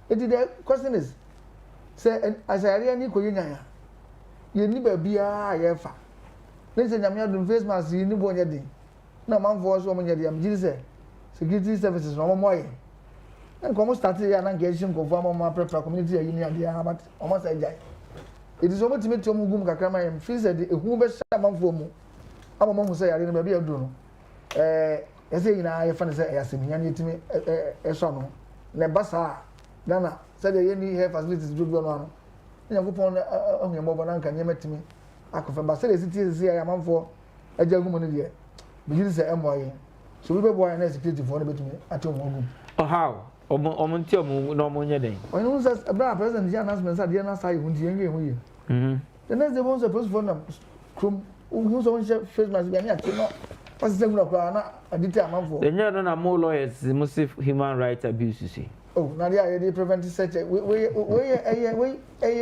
the question is say as I area ni ko yenya ye ni ba bia ya fa ne say nyame adum face mask ni bo nya din na man for so mo nya dia mji say security services no more yen and come start here na engagement go for more prepare community union dia but almost say jai it is almost to mu gum kakra ma yem feel said ehu be sha man for mu amama hu say yare na ba bia duro no ese ina ye fa ne say yaseminya ne timi so no ne basa Ghana said ye ni health facilities do no no nya go pon ohun mo bona nka nyema timi akofa ba say city say ya man for aja gu mo ne dia be say emoye so we be boy na security for no betumi atom ogum oh how Omunti omu no munye den. When says about president the announcement said the answer you want to the next day once the post for them who's on face mask be anya no what's the group na adite amanfo. The no na more lawyers must human rights abuse see. Oh, na they prevent such we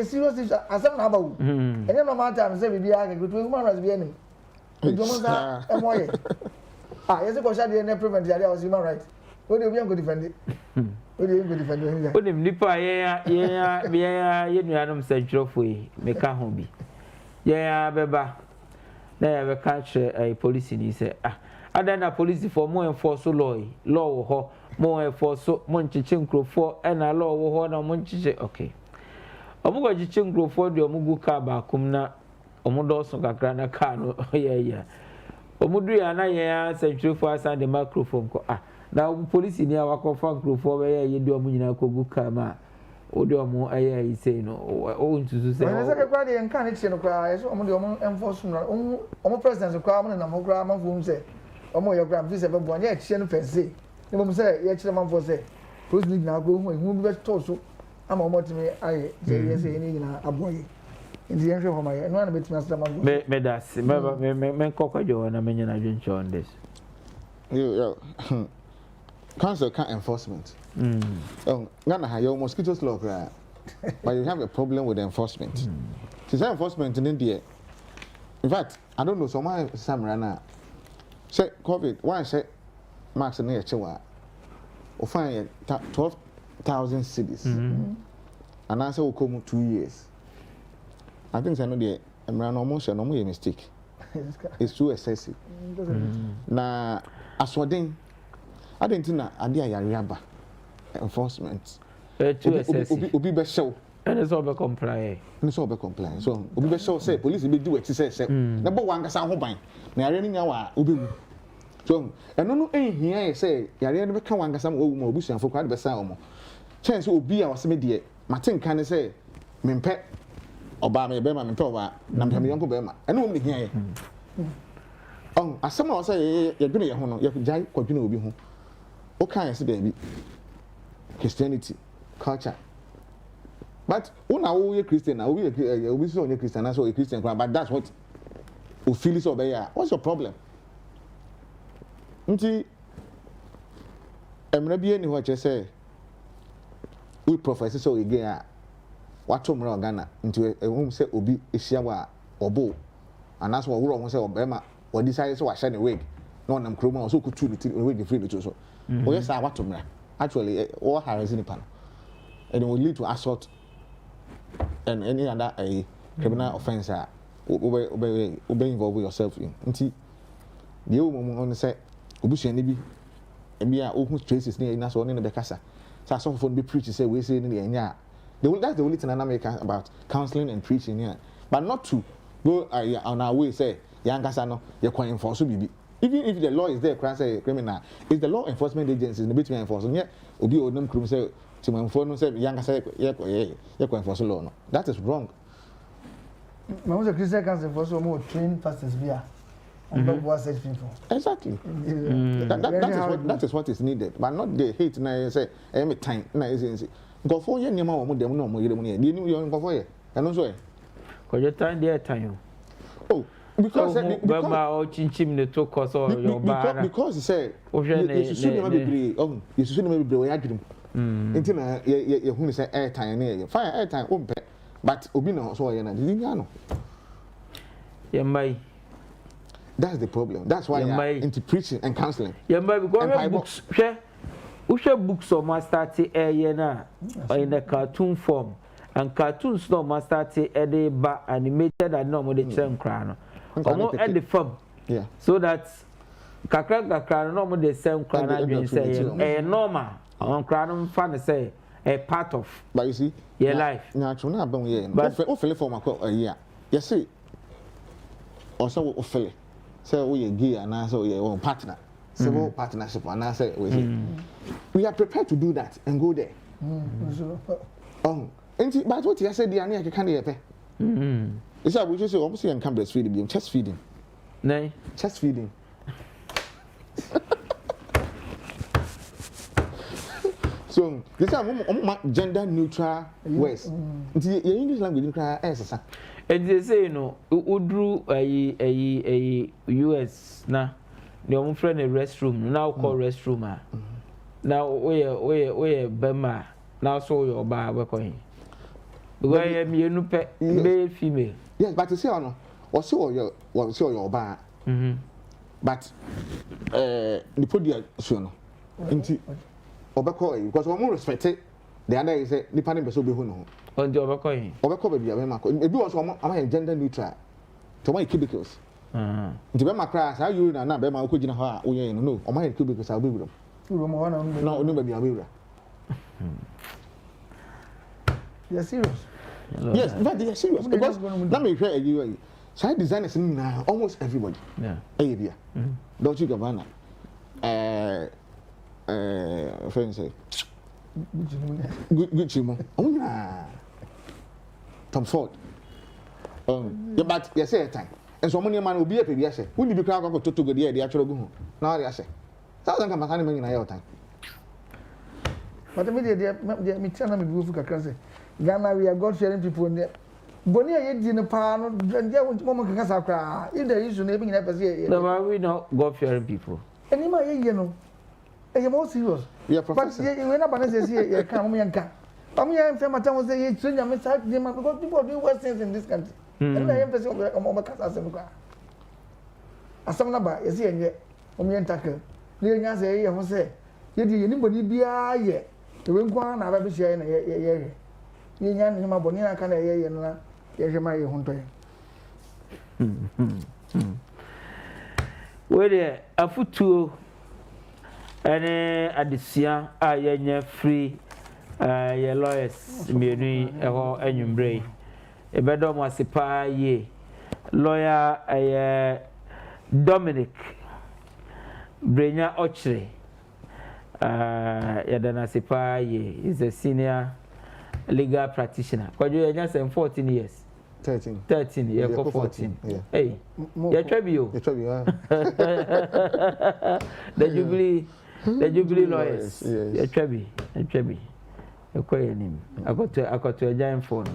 serious issue asem na abawu. Enye no matter say bibi aka go to human rights be enim. Ndomonza emoye. Yes ko sha dey prevent the was human rights. What do you go defend it? What do you go defend it? Onim nipa ye nuanom santrofo yi meka ho bi. Ye beba na ye be catch police ni say ada na police for mo enforce law wo ho mo enforce mo nchiche nkrofo na law wo ho na mo nchiche okay. Omugo jiche nkrofo de omugu ka ba kum na omudo so kakra na ka no ye omudu ya na ye santrofo asan de microphone ko na police ni awakofa nkrofo be ye de omu nyina kogu ka ma odi omu aye say no o ntusu say o se kwa de nka ne tie no kwa yeso omu de omu enforce no omu president kwa omu na mo kwa ma fum say omu ye kwa visa be bo anya tie no pense ne mo say ye kire man for say police ni na go hu bi be to so ama omu timi aye ye say ni na aboye ndi yen hwe ho ma ye no na betimi asra man me das me kokwajo na me nyina dwoncho on this yo council can't enforcement. Ghana your mosquitoes law, but you have a problem with enforcement. Since enforcement in India, in fact, I don't know. So my Samrana say COVID. Why say Max and Chewa or find 12,000 cities, and I say will come 2 years. I think I know the Amran almost a normal mistake. It's too excessive. Now, Aswadin. I didn't know idea yariaba enforcement. Too excessive. Obi be show. And it's all be comply. It's all be comply. So obi be show say police be do exercise say. Na bo wan kasa ho ban. Na yare ni nya wa obi wu. So eno no ehia say yare no be ka wan kasa mo wu mo obusuanfo kwa de be san omo. Chance obi a wase me de maten kan say mempe oba me be ma mempe oba na me yonko be ma. Eno mo ehia ye. Asema o say ye dwene ye ho no ye jai kwadwene obi ho. Okay, I see baby. Christianity, culture. But when I Christian, I will be so Christian, I saw a Christian, but that's what you feel so bad. What's your problem? I'm not being what you say. We professor so again. What tomorrow Ghana into a home say Obi Ishiawa or Bo, and that's what we wrong say Obama or decided so I shine away. No, I'm Chroma also could truly wait free to so. Oh yes, I want to actually all harassing the panel, and it will lead to assault and any other criminal offence. Obey involve yourself in. The old woman only say, Obushi and Nibi, and me are open traces near us on in the Becassa. So some phone be preaching say we say in the end. That's the only thing in America about counseling and preaching here, but not to go on our way say, Young Casano, you're quite enforced to be. Even if the law is there, criminal, it's the law enforcement agencies in the between enforcement. Yeah, Obi Odom Krum say to my phone say young say you enforce law. No, that is wrong. My was a Christian council for so more trained pastors via on such people. Exactly. That is what is needed, but not the hate. Now say every time. Now is go for you. Nima omo dem no omo yere mo ne. Di ni you go for you. And also, because your time there time. Oh. Because he said you should never be you should never be adwum until you who say airtime near fire airtime umpe but obi no so you know that's the problem. That's why I'm into preaching and counseling. Because books books or must start in the cartoon form and cartoons no must start animated and no more the term crown. Almost at the farm, yeah. So that kakra no more the same crown. I say a normal on crown fan say a part of. But you see, your life. Naturally, not been here. But for for my year, you see, also offer say we gear and also your partner, civil partnership, and I say we are prepared to do that and go there. But what you said, the anya can hear. It's a we just say almost you can breastfeeding, chest feeding. Nay, chest feeding. So So this is gender neutral words. Your English language is and they say udru a US na the own friend a restroom now call restroom now we bema now so your bar we going because me no male female. Yes, but you say no or so your bar. But the podium so no nti obekọ because we respect the other is the panel be so be hu no on the obekọ be bia be ma ko ebi wo so am gender neutral to my cubicles nti be ma cry say you na be ma ko gina ho a wo yen no o ma cubicles a be wuro no no be bia be wuro. You're serious? Yes, but they are serious because na me hwe you side designers na almost everybody yeah bia don't you Gabbana friends say Gucci mo onya Tom Ford yeah but you say time and so many man obi e say who ni bi kra ko toto go dey actually go na dey say thousand kan makani man na your time but me dey me tell na me go fu kakra say Ghana we are God fearing people there boni e di ne pa no ndia wo mo kaka sakra if there is no be na person no we not God fearing people anima ye no e more serious yeah professor but we na ba na say ye kan mo yanka am yan fe mata mo say ye trenya me sa dey man because people do worse things in this country and na ye person o kasa asem kwa asem na ba ye say ye o me ntaka le nya say ye ho say ye di ye ni boni bia ye e we nkwa na ba be share na ye ye nya ni ma boni na kan ye na ye hwema ye hunto ye we dey afutuo ene adisia a ye nya free ye lawyers mienu eho anwumbre e bedo mo asepa ye lawyer Dominic Brenya Ochre yadana asepa ye is a senior legal practitioner kwajo ye nya 14 years 13 yeah, 14 yeah. Hey you trebio the jubilee lawyers yes. You trebi ekoye nim akoto agyan phone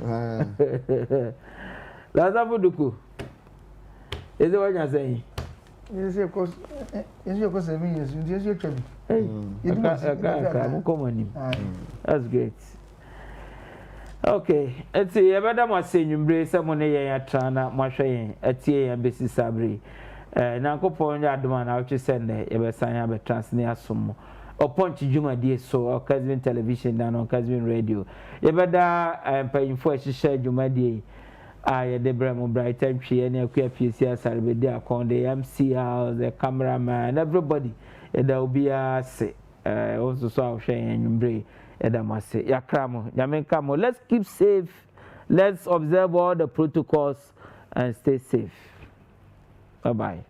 laza buduku is it what you saying yes of course 7 years you trebi hey you come on him that's great. Okay, it's a better more saying someone a trana, Mashayan, a tea and Bessie Sabri. Nanko Pon Yadman, I'll just send a Bessia be transnear some or Punch Juma dear so or Casvin television down on Casvin radio. You better I'm paying for a share Juma day. I Debra Bright and she and a queer PCS Salvador Conde, MCR, the cameraman, everybody. There will be a say also so Shane Bray. Edamase yakramo nyamenkamo. Let's keep safe, let's observe all the protocols and stay safe. Bye bye.